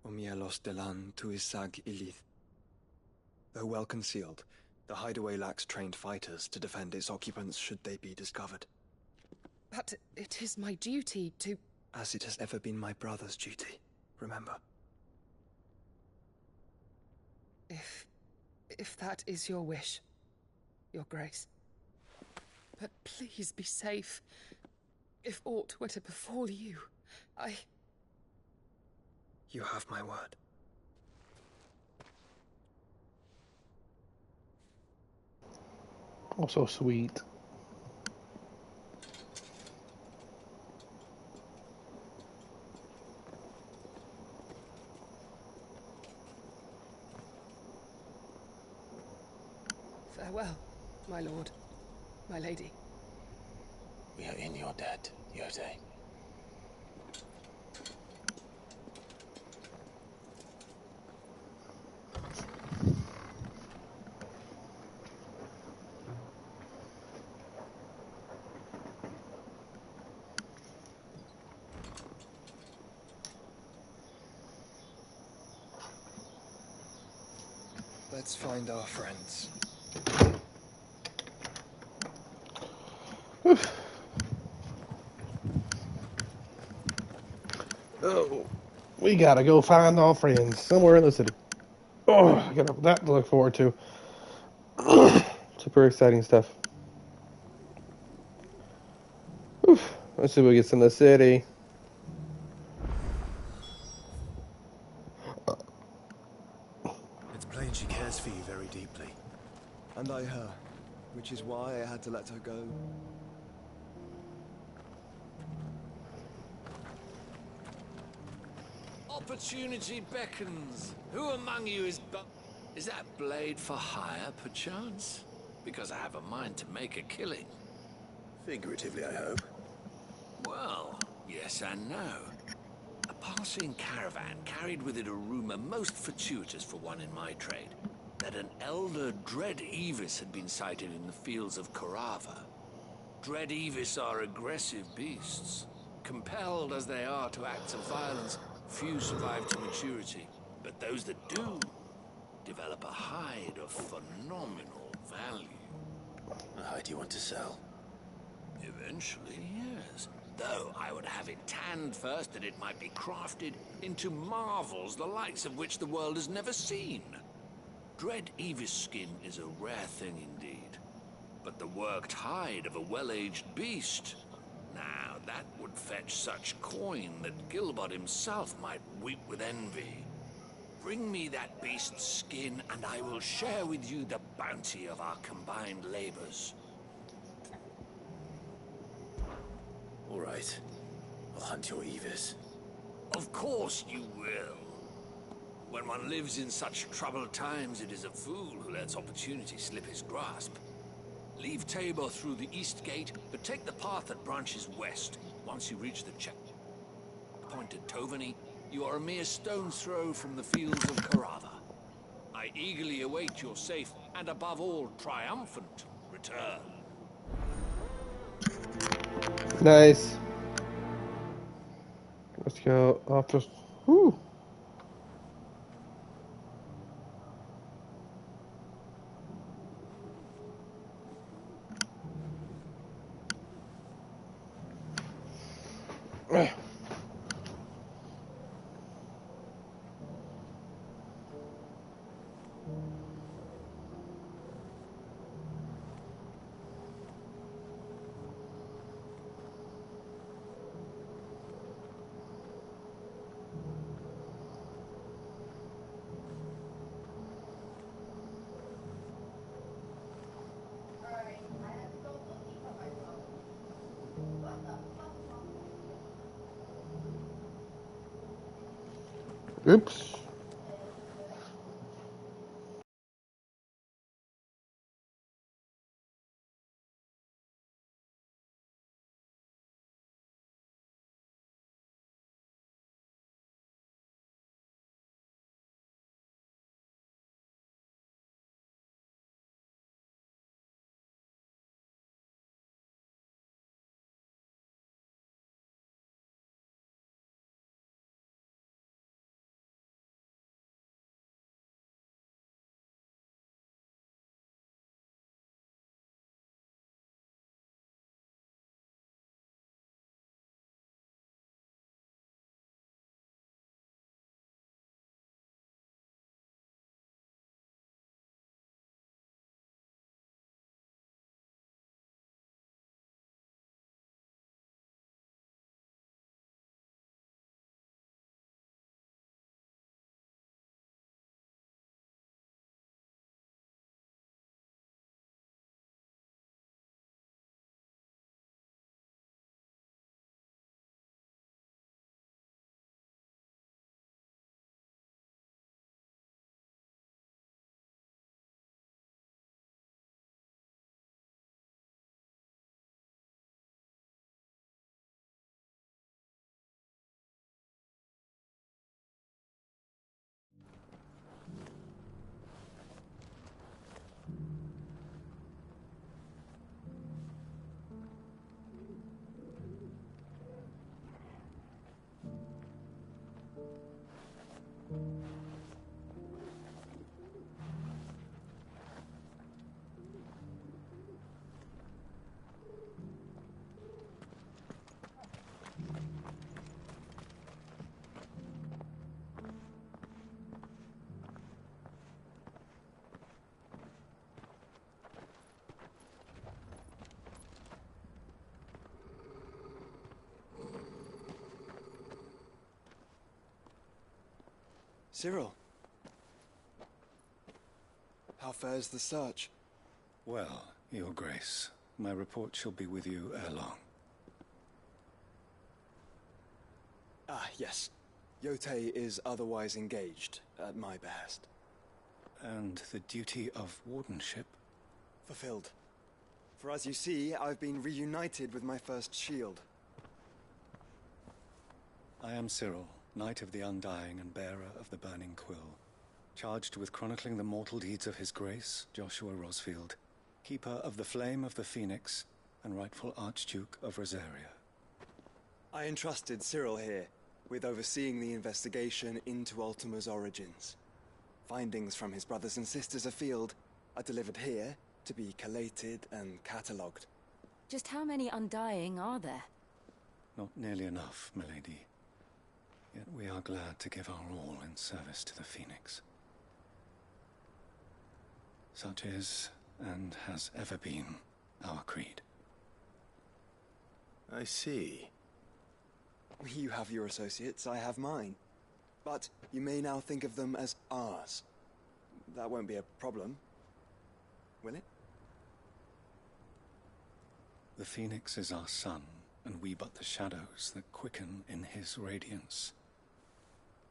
Umielos delan tuisag ilith. Though well concealed, the hideaway lacks trained fighters to defend its occupants should they be discovered. But it is my duty to... As it has ever been my brother's duty, remember. If that is your wish, Your Grace. But please be safe. If aught were to befall you, You have my word. Oh, so sweet. Farewell, my lord, my lady. We are in your debt, Yode. Let's find our friends. Oh, we gotta go find our friends somewhere in the city. Oh, I got that to look forward to. Super exciting stuff. Let's see what gets in the city. It's plain she cares for you very deeply. And I her, which is why I had to let her go. Opportunity beckons. Who among you is that blade for hire, perchance? Because I have a mind to make a killing. Figuratively, I hope. Well, yes and no. A passing caravan carried with it a rumor most fortuitous for one in my trade, that an elder Dread Evis had been sighted in the fields of Carava. Dread Evis are aggressive beasts. Compelled as they are to acts of violence, few survive to maturity, but those that do develop a hide of phenomenal value. A hide you want to sell? Eventually, yes. Though I would have it tanned first that it might be crafted into marvels the likes of which the world has never seen. Dread Evis skin is a rare thing indeed. But the worked hide of a well-aged beast, now that would fetch such coin that Gilbert himself might weep with envy. Bring me that beast's skin, and I will share with you the bounty of our combined labors. All right. I'll hunt your Evis. Of course you will. When one lives in such troubled times, it is a fool who lets opportunity slip his grasp. Leave Tabor through the east gate, but take the path that branches west. Once you reach the checkpoint at Tovany, you are a mere stone's throw from the fields of Carava. I eagerly await your safe, and above all, triumphant return. Nice. Let's go off this. Whew. Oops. Cyril. How fares the search? Well, Your Grace, my report shall be with you ere long. Ah, yes. Yotei is otherwise engaged, at my behest. And the duty of wardenship? Fulfilled. For as you see, I've been reunited with my first shield. I am Cyril, Knight of the Undying and bearer of the Burning Quill, charged with chronicling the mortal deeds of His Grace, Joshua Rosfield, Keeper of the Flame of the Phoenix, and rightful Archduke of Rosaria. I entrusted Cyril here with overseeing the investigation into Ultima's origins. Findings from his brothers and sisters afield are delivered here to be collated and catalogued. Just how many Undying are there? Not nearly enough, milady. Yet we are glad to give our all in service to the Phoenix. Such is, and has ever been, our creed. I see. You have your associates, I have mine. But you may now think of them as ours. That won't be a problem, will it? The Phoenix is our sun, and we but the shadows that quicken in his radiance.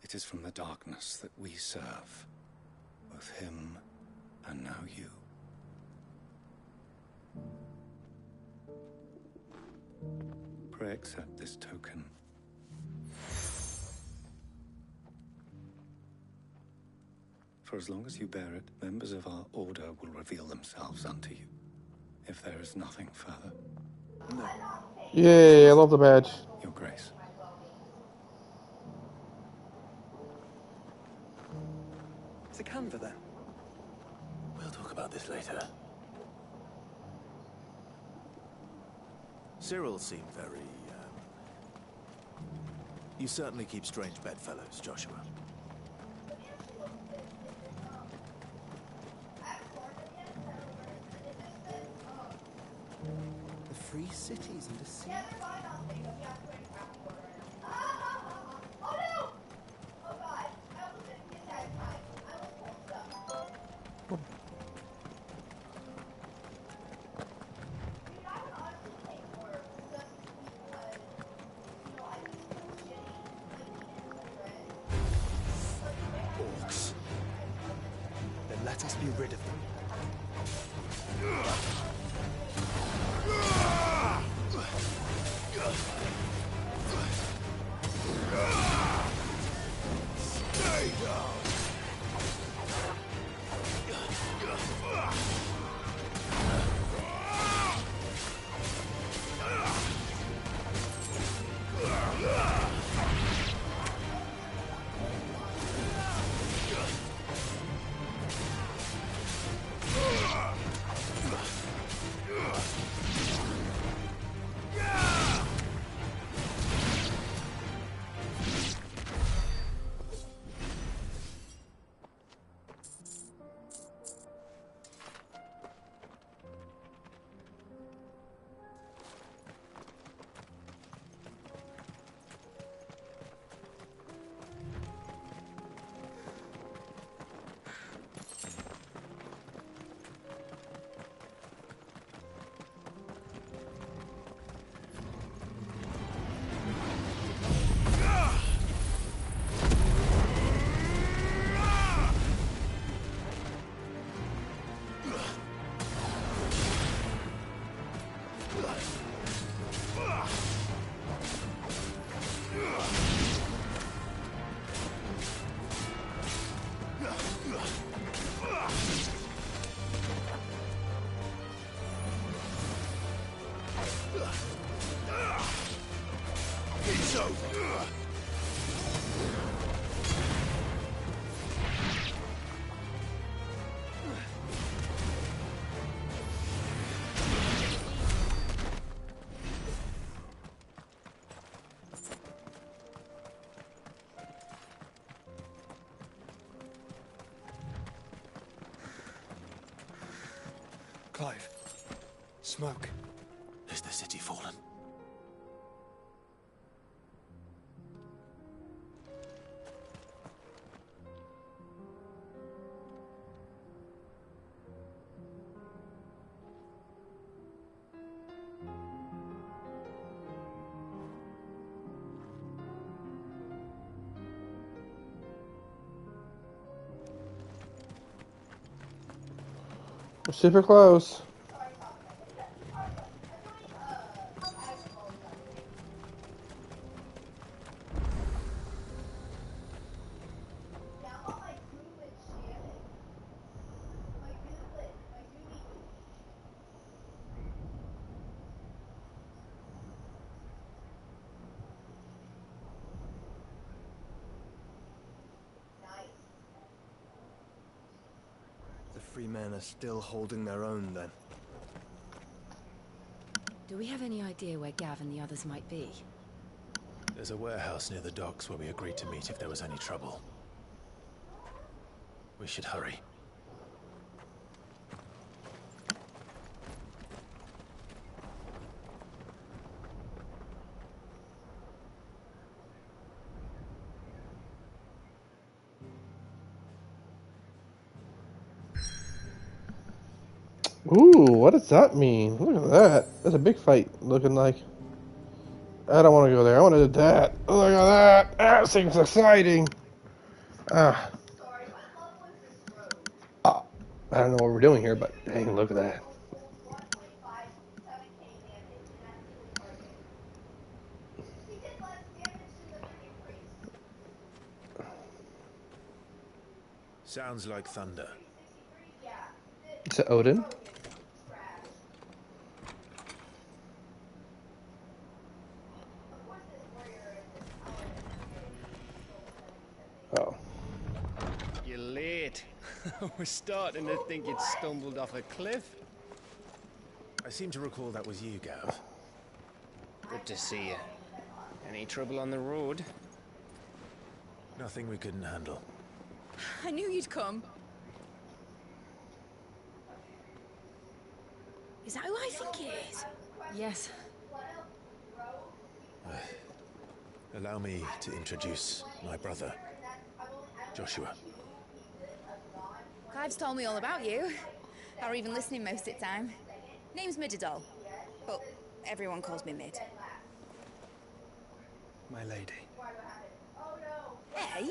It is from the darkness that we serve, both him and now you. Pray accept this token. For as long as you bear it, members of our order will reveal themselves unto you, if there is nothing further. No. Yay, I love the badge. Your Grace. To Canva, then? We'll talk about this later. Cyril seemed very, You certainly keep strange bedfellows, Joshua. The free cities and the sea. Orcs. Then let us be rid of them. Stay down! It's over. Clive. Smoke. Is the city fallen? We're super close. The free men are still holding their own, then. Do we have any idea where Gav and the others might be? There's a warehouse near the docks where we agreed to meet if there was any trouble. We should hurry. Ooh, what does that mean? Look at that. That's a big fight looking like. I don't want to go there. I want to do that. Oh, look at that. That seems exciting. Ah. Oh, I don't know what we're doing here, but dang, look at that. Sounds like thunder. Is it Odin? Oh. You're late. We're starting to think you'd stumbled off a cliff. I seem to recall that was you, Gav. Good to see you. Any trouble on the road? Nothing we couldn't handle. I knew you'd come. Is that who I think it is? Yes. Allow me to introduce my brother, Joshua. Clive's told me all about you. Or even listening most of the time. Name's Mididol, but everyone calls me Mid. My lady. Hey?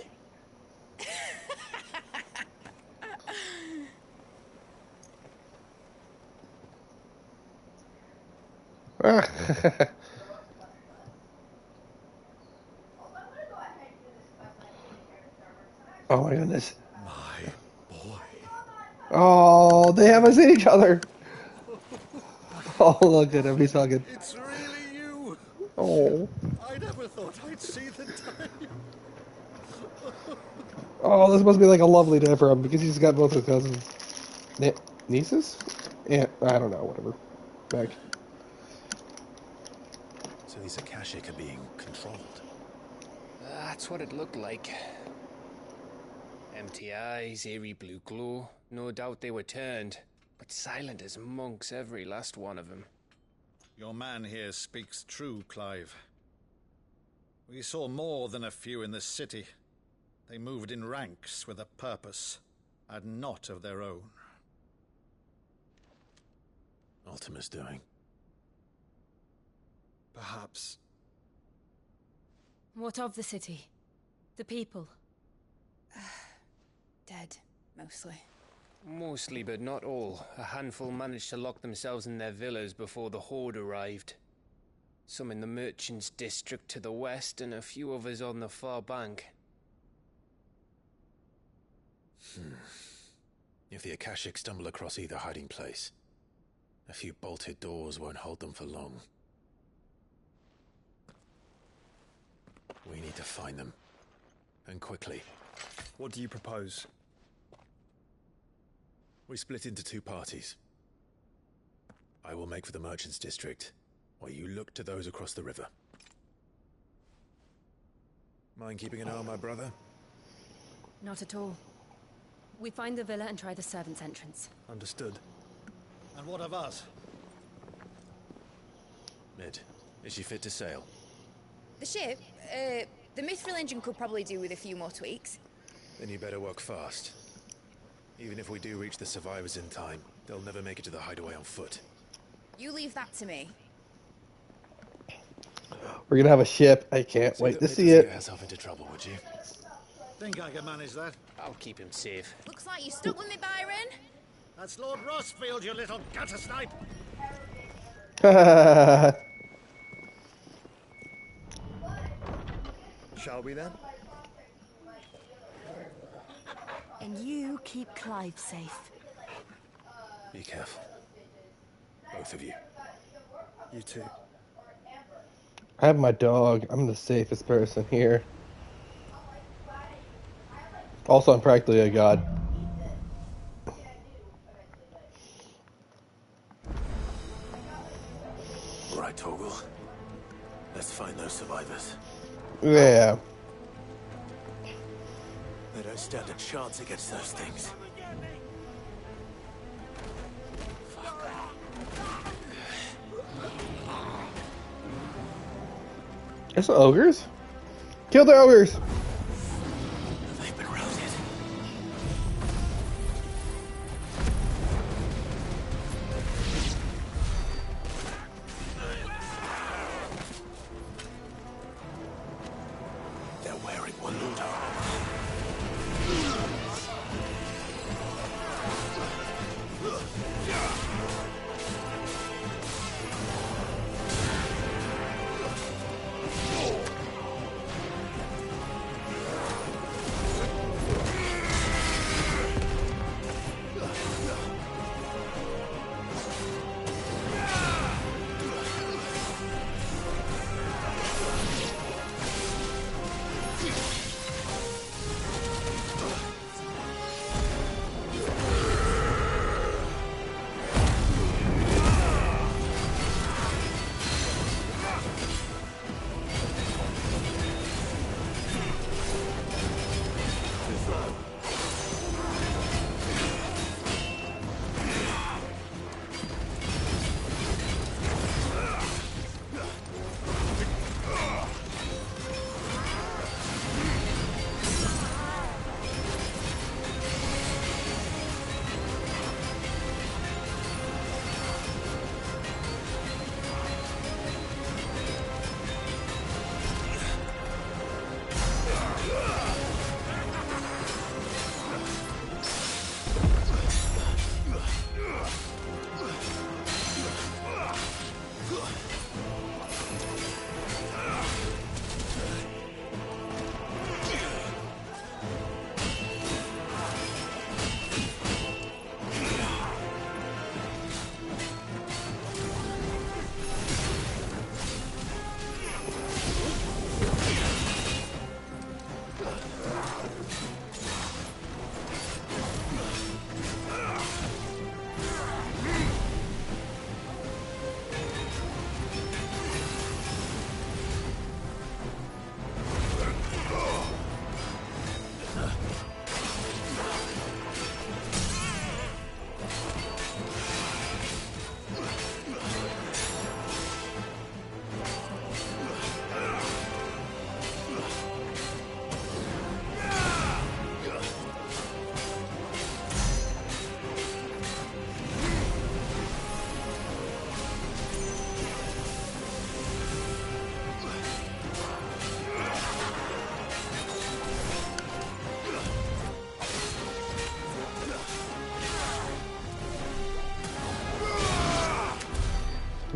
Oh my goodness. My boy. Oh, they haven't seen each other. Oh, look at him. He's hugging. It's really you. Oh. I never thought I'd see the time. Oh, this must be like a lovely day for him because he's got both his cousins. Nieces? Yeah, I don't know. Whatever. Back. So these Akashic are being controlled. That's what it looked like. Empty eyes, eerie blue glow. No doubt they were turned, but silent as monks, every last one of them. Your man here speaks true, Clive. We saw more than a few in the city. They moved in ranks with a purpose, and not of their own. Ultima's doing. Perhaps. What of the city? The people? Dead, mostly. Mostly, but not all. A handful managed to lock themselves in their villas before the Horde arrived. Some in the Merchants' District to the west, and a few others on the far bank. If the Akashic stumble across either hiding place, a few bolted doors won't hold them for long. We need to find them. And quickly. What do you propose? We split into two parties. I will make for the Merchants' District, while you look to those across the river. Mind keeping an eye on my brother? Not at all. We find the villa and try the servants' entrance. Understood. And what of us? Mid, is she fit to sail? The ship, the Mithril engine could probably do with a few more tweaks. Then you better work fast. Even if we do reach the survivors in time, they'll never make it to the hideaway on foot. You leave that to me. We're gonna have a ship. I can't wait to see it. Get herself into trouble, would you? Think I can manage that? I'll keep him safe. Looks like you stuck with me, Byron. That's Lord Rossfield, you little gutter snipe. Shall we then? And you keep Clive safe. Be careful. Both of you. You too. I have my dog. I'm the safest person here. Also, I'm practically a god. All right, Torgal. Let's find those survivors. Yeah. They don't stand a chance against those things. There's some ogres. Kill the ogres. They've been routed. They're wearing one loot armor.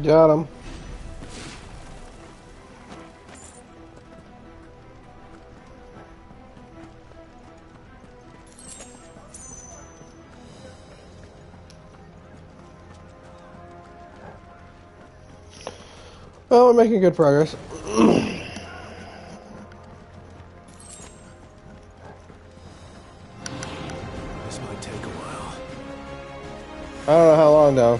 Got him. Well, we're making good progress. This might take a while. I don't know how long though.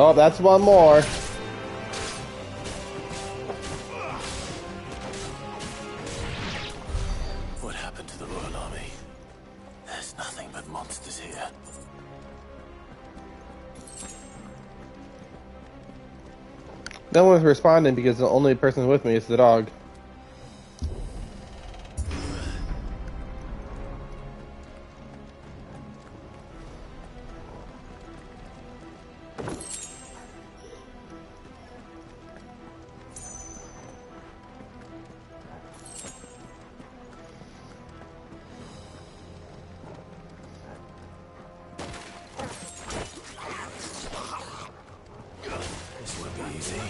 Oh, that's one more. What happened to the Royal Army? There's nothing but monsters here. No one's responding because the only person with me is the dog. This won't be easy.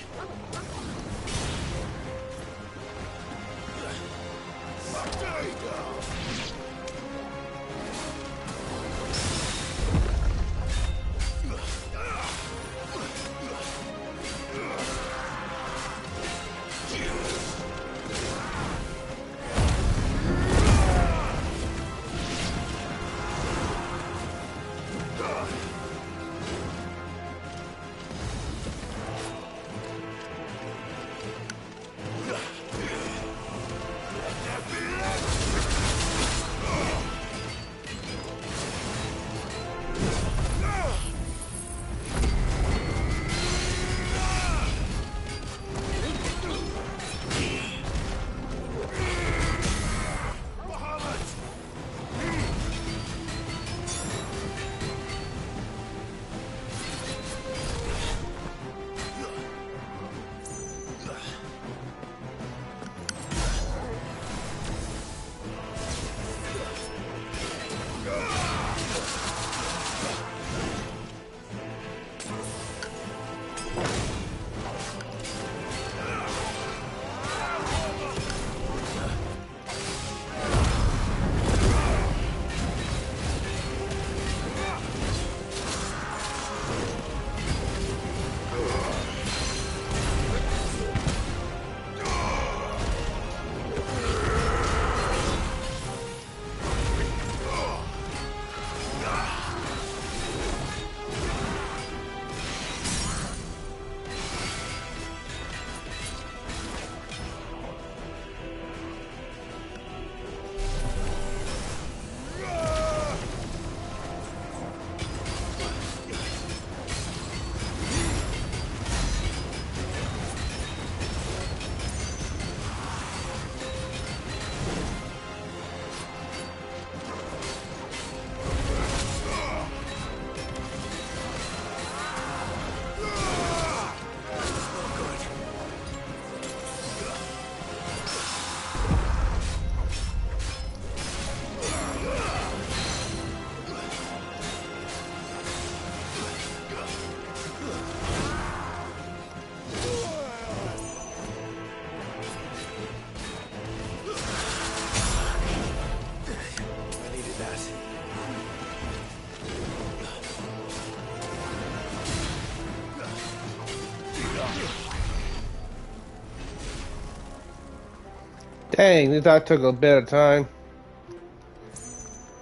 Dang, that took a bit of time.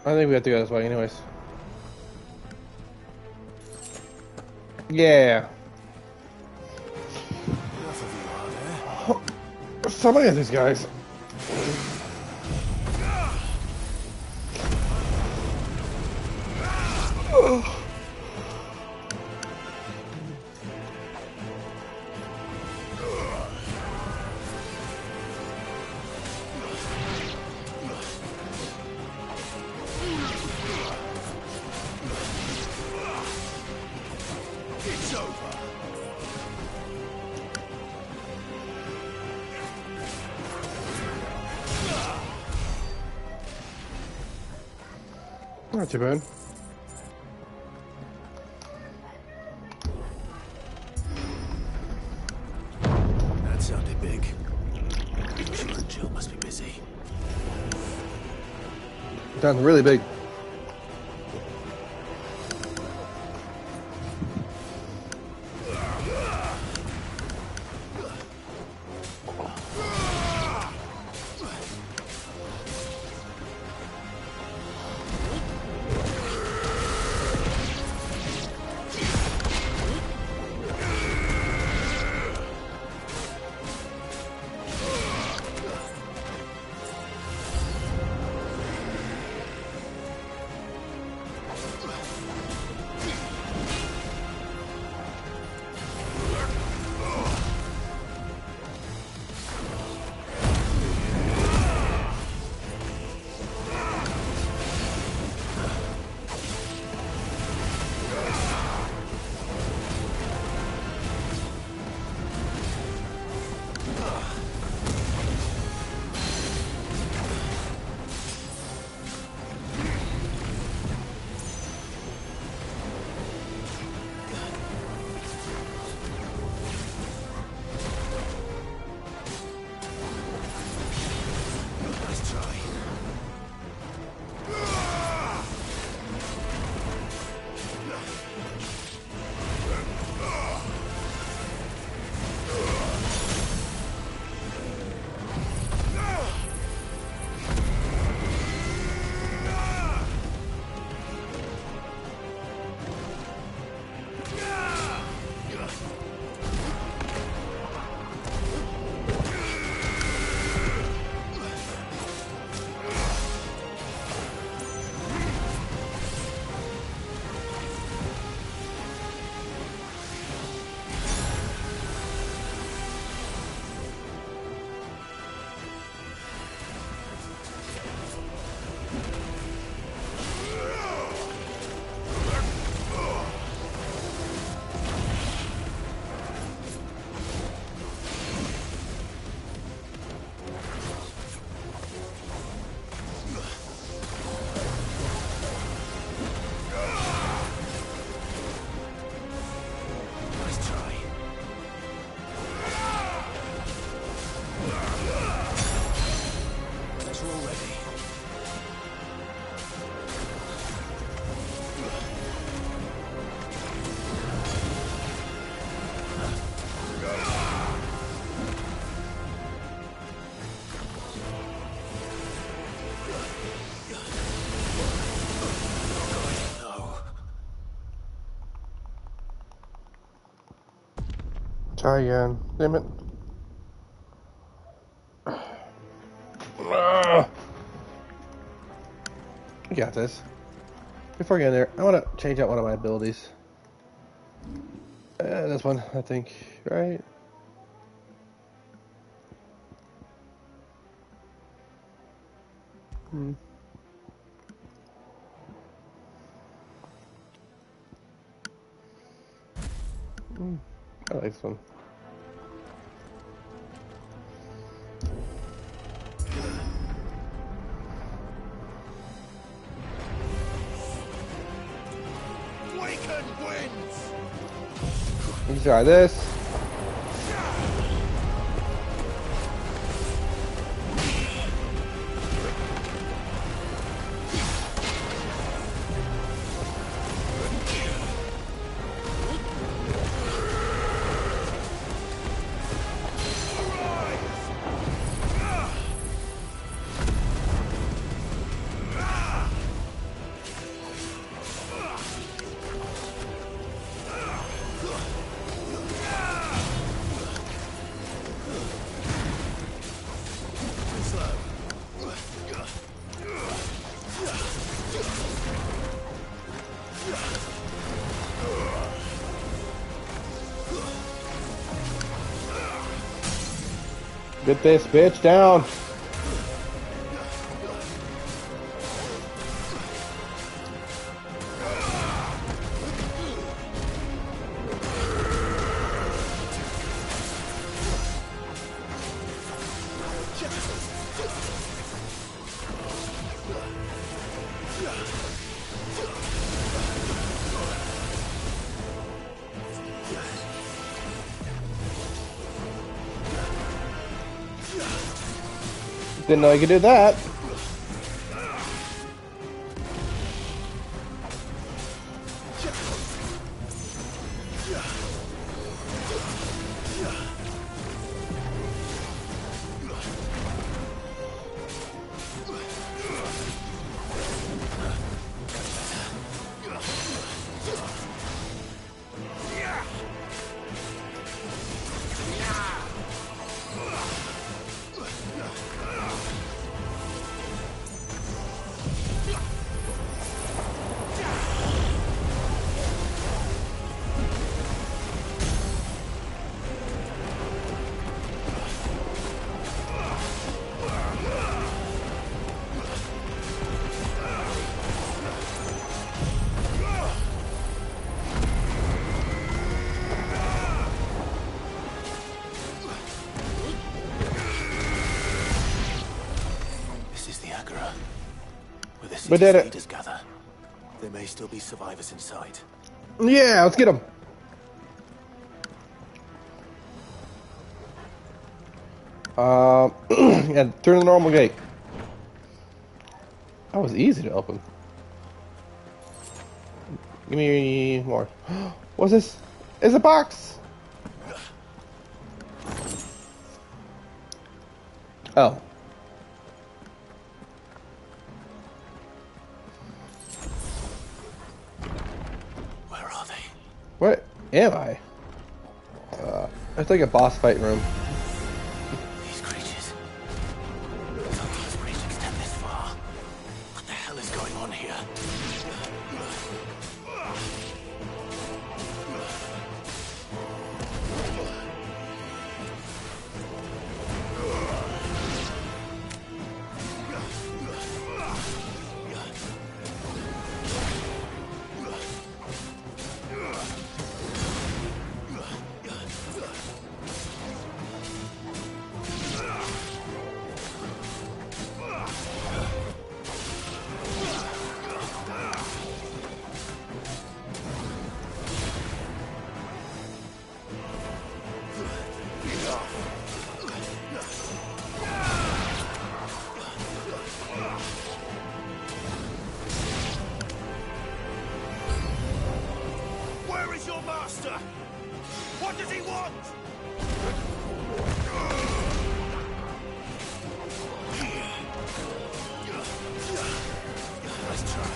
I think we have to go this way anyways. Yeah. So many of these guys. It's over. Not too bad. That sounded big. Sure, Jill must be busy. Sounds really big. Try again. Damn it. You got this. Before I get in there, I want to change out one of my abilities. This one, I think, right? I like this one. Let's try this. Get this bitch down. Didn't know you could do that. We did it. Gather. There may still be survivors inside. Yeah, let's get them. Yeah, turn the normal gate. That was easy to open. Give me more. What's this? It's a box. Oh. What am I? It's like a boss fight room. These creatures. Sometimes creatures extend this far. What the hell is going on here? What does he want? Let's try.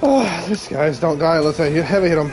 Oh, these guys don't die unless I heavy hit them.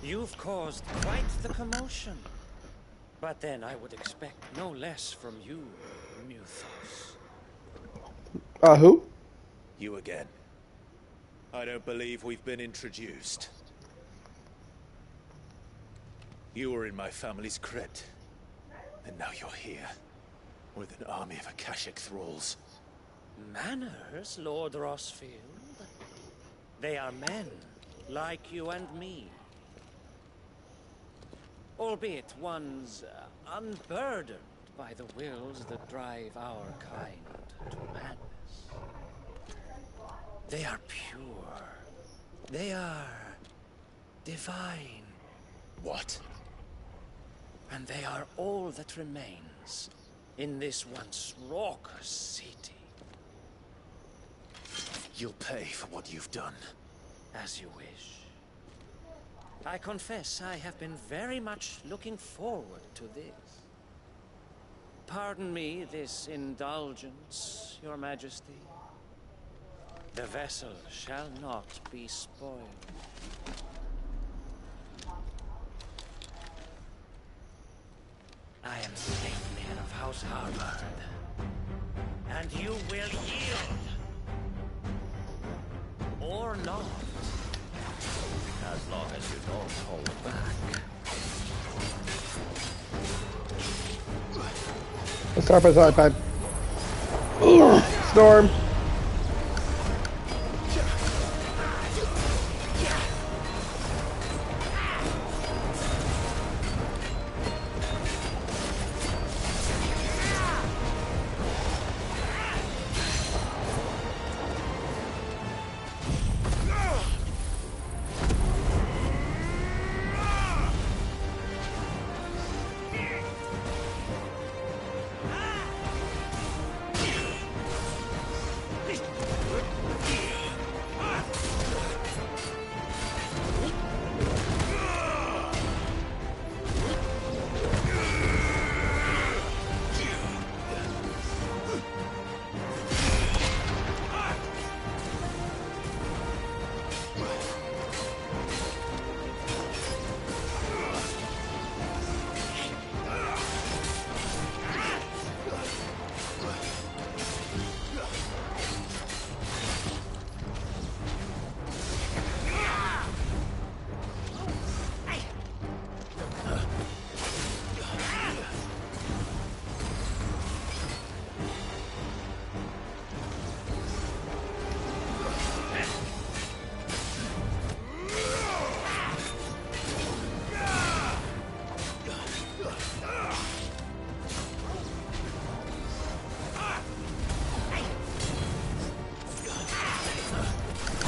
You've caused quite the commotion. But then I would expect no less from you, Muthos. Who? You again. I don't believe we've been introduced. You were in my family's crypt. And now you're here. With an army of Akashic thralls. Manners, Lord Rossfield? They are men, like you and me. Albeit ones unburdened by the wills that drive our kind to madness. They are pure. They are divine. What? And they are all that remains in this once raucous city. You'll pay for what you've done. As you wish. I confess I have been very much looking forward to this. Pardon me this indulgence, Your Majesty. The vessel shall not be spoiled. I am Saintman of House Harvard, and you will yield. Or not. As long as you don't hold back. Let's start by the iPad. Storm.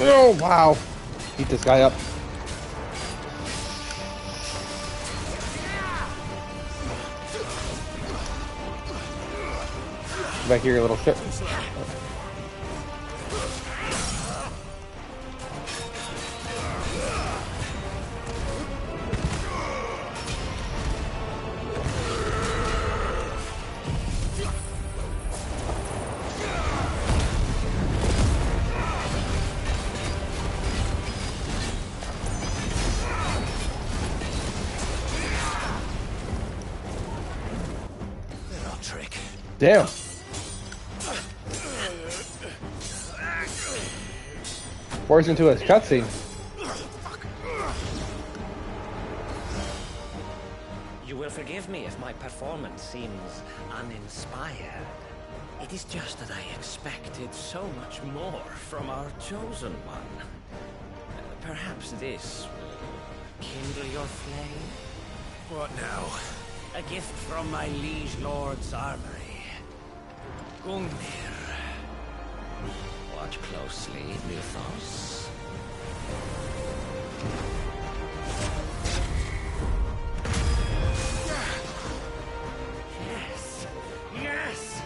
Oh, wow. Beat this guy up. Back here, you little shit. Damn. Forced into a cutscene. You will forgive me if my performance seems uninspired. It is just that I expected so much more from our chosen one. Perhaps this will kindle your flame? What now? A gift from my liege lord's armory. Gungnir. Watch closely, Mythos. Yes! Yes!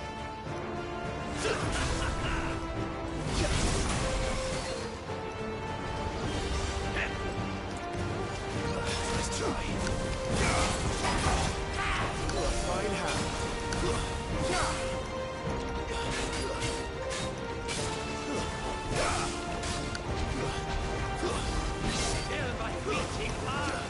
Let's try. Fine hand. Still my beating heart!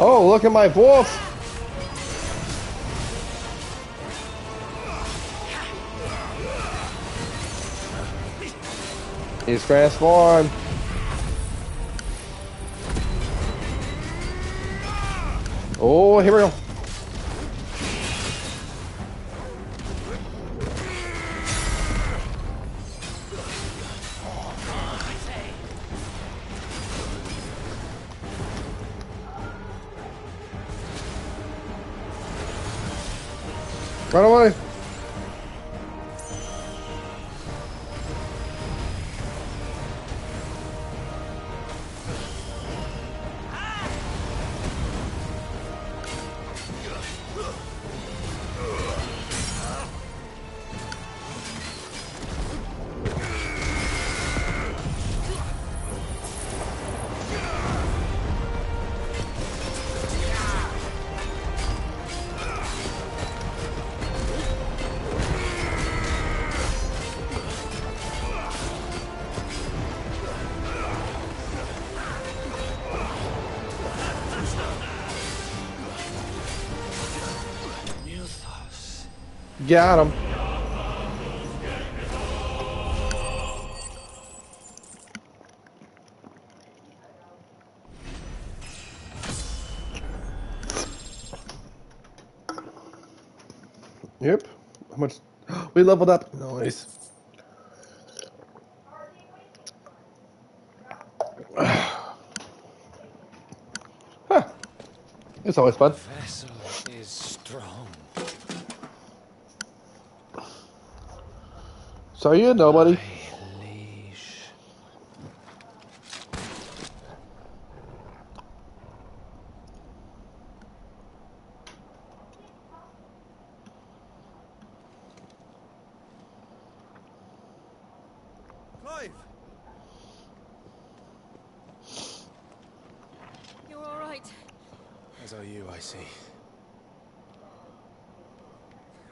Oh, look at my wolf! He's transformed. Oh, here we go. Run away. Got him. Yep. How much? We leveled up. Nice. Huh. It's always fun. The vessel is strong. So you nobody. Clive! You're all right. As are you, I see.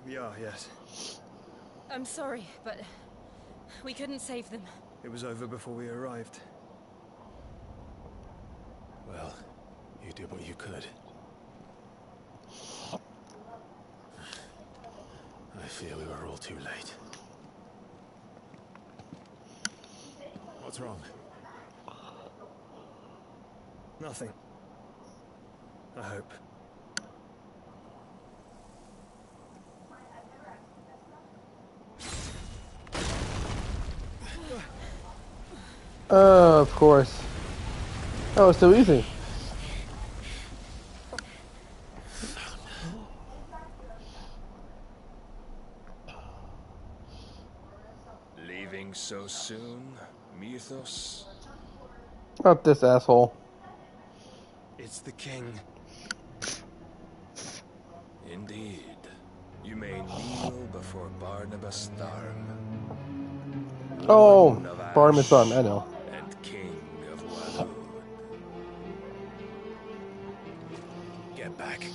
We are, yes. I'm sorry, but we couldn't save them. It was over before we arrived. Well, you did what you could. I fear we were all too late. What's wrong? Nothing. I hope. Of course. That was too easy. Leaving so soon, Mythos? Not this asshole. It's the king. Indeed. You may kneel before Barnabas Tharm. Oh, Warden of Barnabas Ash Tharm, I know. And King of Waloed. Get back.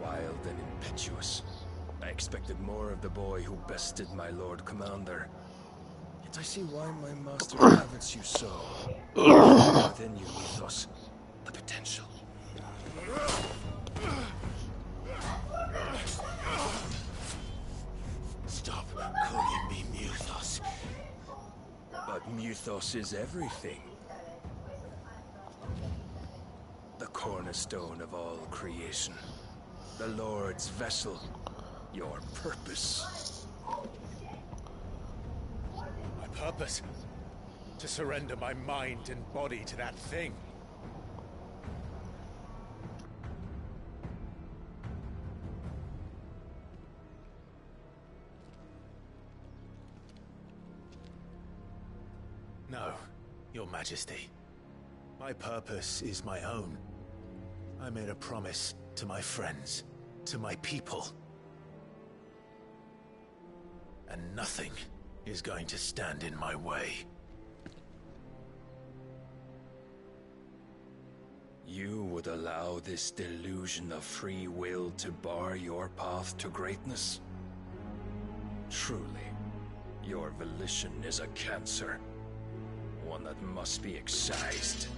Wild and impetuous. I expected more of the boy who bested my Lord Commander. Yet I see why my master covets you so. Within you, Mythos, the potential. Stop calling me Mythos. But Mythos is everything. The cornerstone of all creation. The Lord's vessel. Your purpose. My purpose? To surrender my mind and body to that thing. No, Your Majesty. My purpose is my own. I made a promise to my friends, to my people. And nothing is going to stand in my way. You would allow this delusion of free will to bar your path to greatness? Truly, your volition is a cancer. One that must be excised.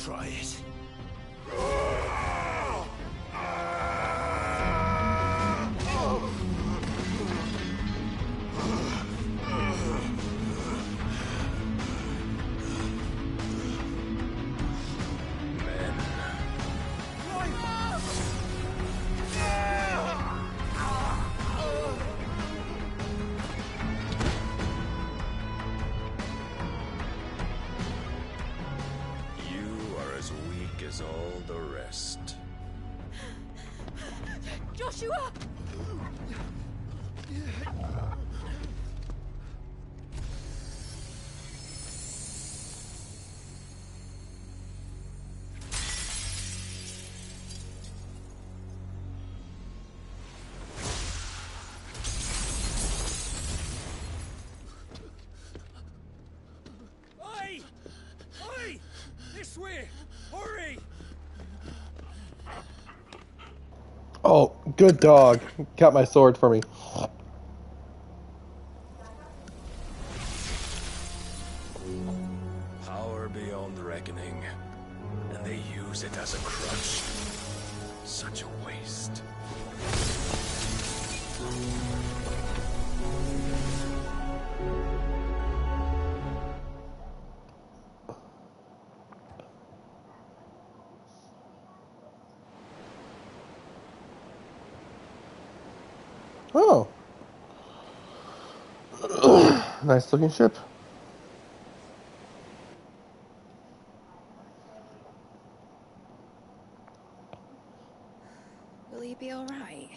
Try it. as weak as all the rest. Joshua! Oi! Oi! This way! Hurry! Oh, good dog. Got my sword for me. Power beyond reckoning, and they use it as a crutch. Such a waste. Oh. Nice looking ship. Will you be alright?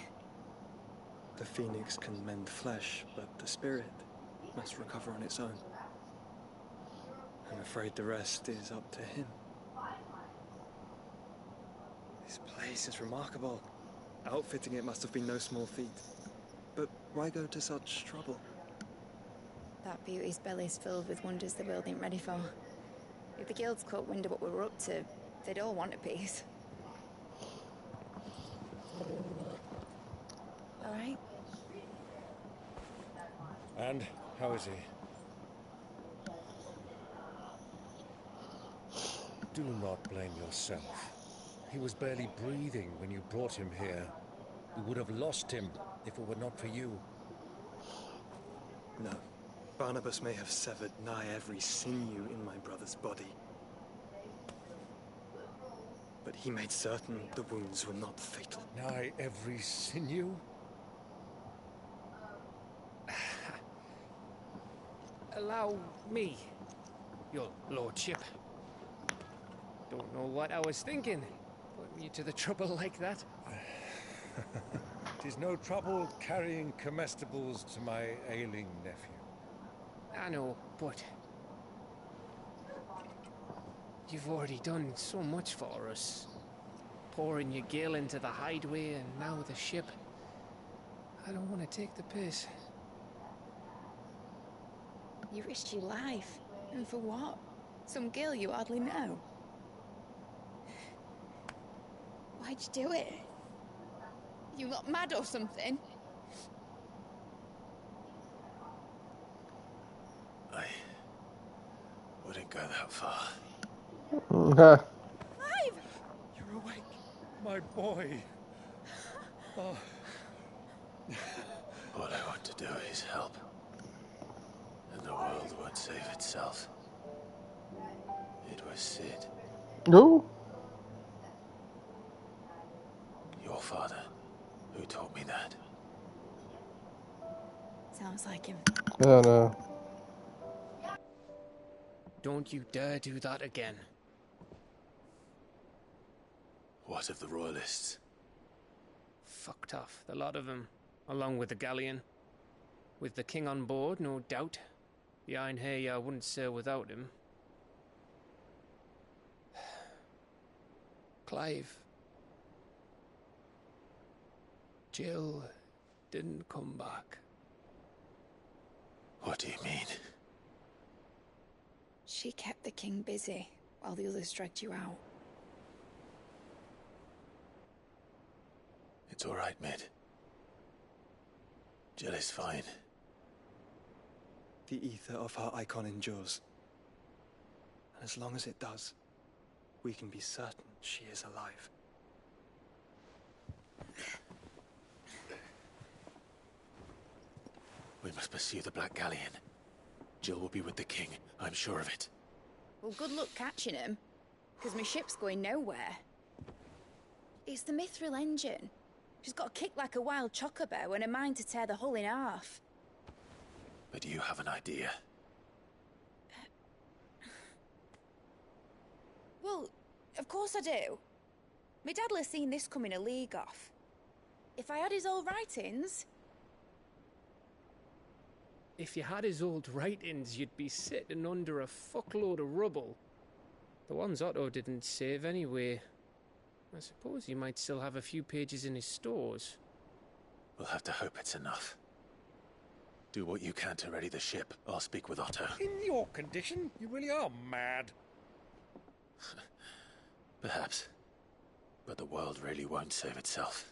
The phoenix can mend flesh, but the spirit must recover on its own. I'm afraid the rest is up to him. This place is remarkable. Outfitting it must have been no small feat. But why go to such trouble? That beauty's belly's filled with wonders the world ain't ready for. If the guilds caught wind of what we were up to, they'd all want a piece. Alright? And how is he? Do not blame yourself. He was barely breathing when you brought him here. We would have lost him if it were not for you. No. Barnabas may have severed nigh every sinew in my brother's body. But he made certain the wounds were not fatal. Nigh every sinew? Allow me, your lordship. Don't know what I was thinking, putting you to the trouble like that. Tis no trouble carrying comestibles to my ailing nephew. I know, but you've already done so much for us. Pouring your gil into the hideaway and now the ship. I don't want to take the piss. You risked your life. And for what? Some girl you hardly know. Why'd you do it? You got mad or something? I wouldn't go that far. Okay. Clive! You're awake, my boy. Oh. All I want to do is help. And the world won't save itself. It was Sid. No. Your father, who taught me that. Sounds like him. Oh no. Don't you dare do that again. What of the royalists? Fucked off, the lot of them, along with the galleon. With the king on board, no doubt. Behind here, I wouldn't sail without him. Clive. Jill didn't come back. What do you mean? She kept the king busy while the others dragged you out. It's all right, Mid. Jill is fine. The ether of her icon endures. And as long as it does, we can be certain she is alive. We must pursue the Black Galleon. Jill will be with the king, I'm sure of it. Well, good luck catching him, because my ship's going nowhere. It's the Mithril engine. She's got a kick like a wild chocobo and a mind to tear the hull in half. But you have an idea. Well, Of course I do. My dad'll have seen this coming a league off. If I had his old writings... If you had his old writings, you'd be sitting under a fuckload of rubble. The ones Otto didn't save anyway. I suppose he might still have a few pages in his stores. We'll have to hope it's enough. Do what you can to ready the ship. I'll speak with Otto. In your condition, you really are mad. Perhaps. But the world really won't save itself.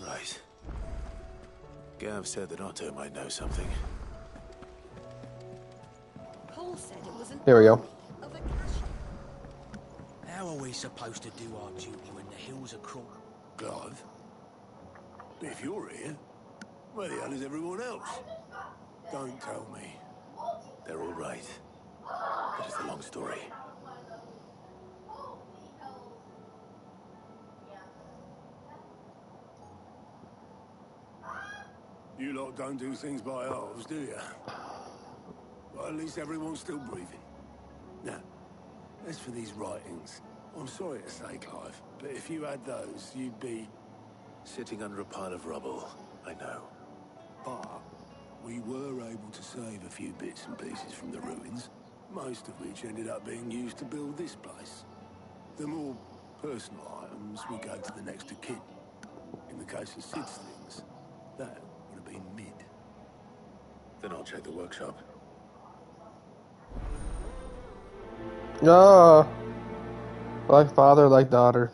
Right. Gav said that Otto might know something. Paul said it was an Here we go. of a cache. How are we supposed to do our duty when the hills are crooked? Clive? If you're here, where the hell is everyone else? Don't tell me. They're all right. But it's a long story. You lot don't do things by halves, do you? Well, at least everyone's still breathing. Now, as for these writings, I'm sorry to say, Clive, but if you had those, you'd be... Sitting under a pile of rubble, I know. But we were able to save a few bits and pieces from the ruins, most of which ended up being used to build this place. The more personal items, we go to the next of kin. In the case of Sid's things, that would have been mid. Then I'll check the workshop. Ah, like father, like daughter.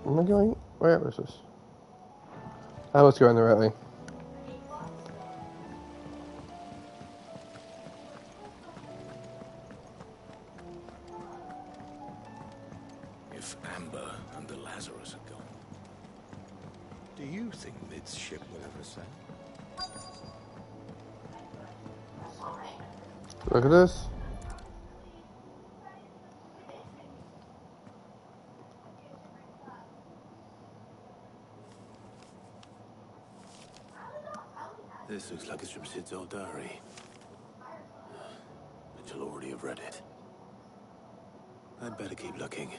Am I going? Where was this? I was going the right way. If Amber and the Lazarus are gone, do you think Mid's ship will ever sail? Look at this. This looks like it's from Sid's old diary. But you'll already have read it. I'd better keep looking.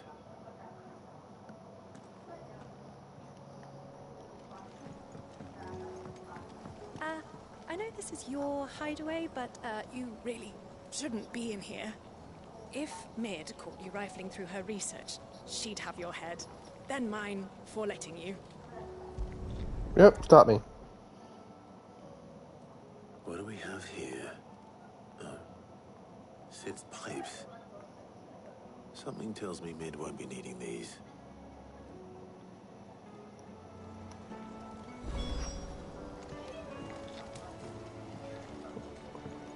I know this is your hideaway, but you really shouldn't be in here. If Mid caught you rifling through her research, she'd have your head. Then mine for letting you. Yep, stop me. What do we have here? Oh. Sid's pipes. Something tells me Mid won't be needing these.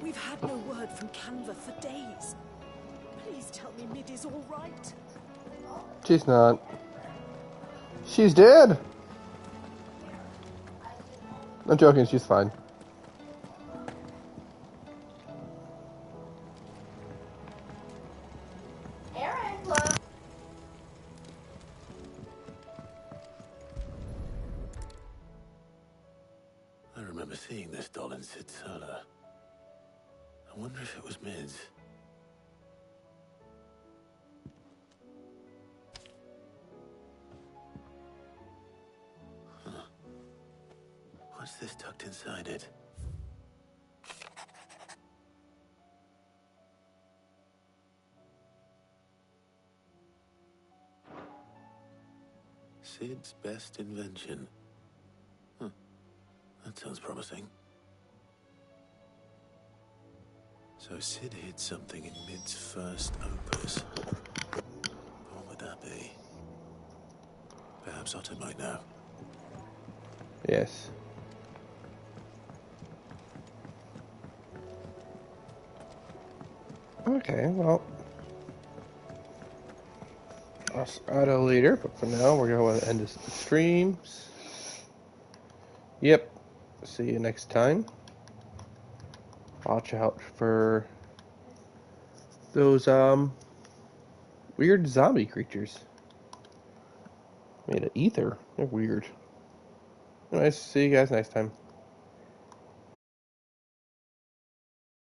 We've had no word from Canva for days. Please tell me Mid is all right. She's not. She's dead. I'm joking, she's fine. I remember seeing this doll in Sid's cellar. I wonder if it was Mid's. Huh. What's this tucked inside it? Sid's best invention. Huh. That sounds promising. So Sid hid something in Mid's first opus. What would that be? Perhaps Otto might know. Yes. Okay, well, I'll add a later, but for now we're going to end this streams. Yep. See you next time. Watch out for those weird zombie creatures made of ether. They're weird. Anyways, see you guys next time.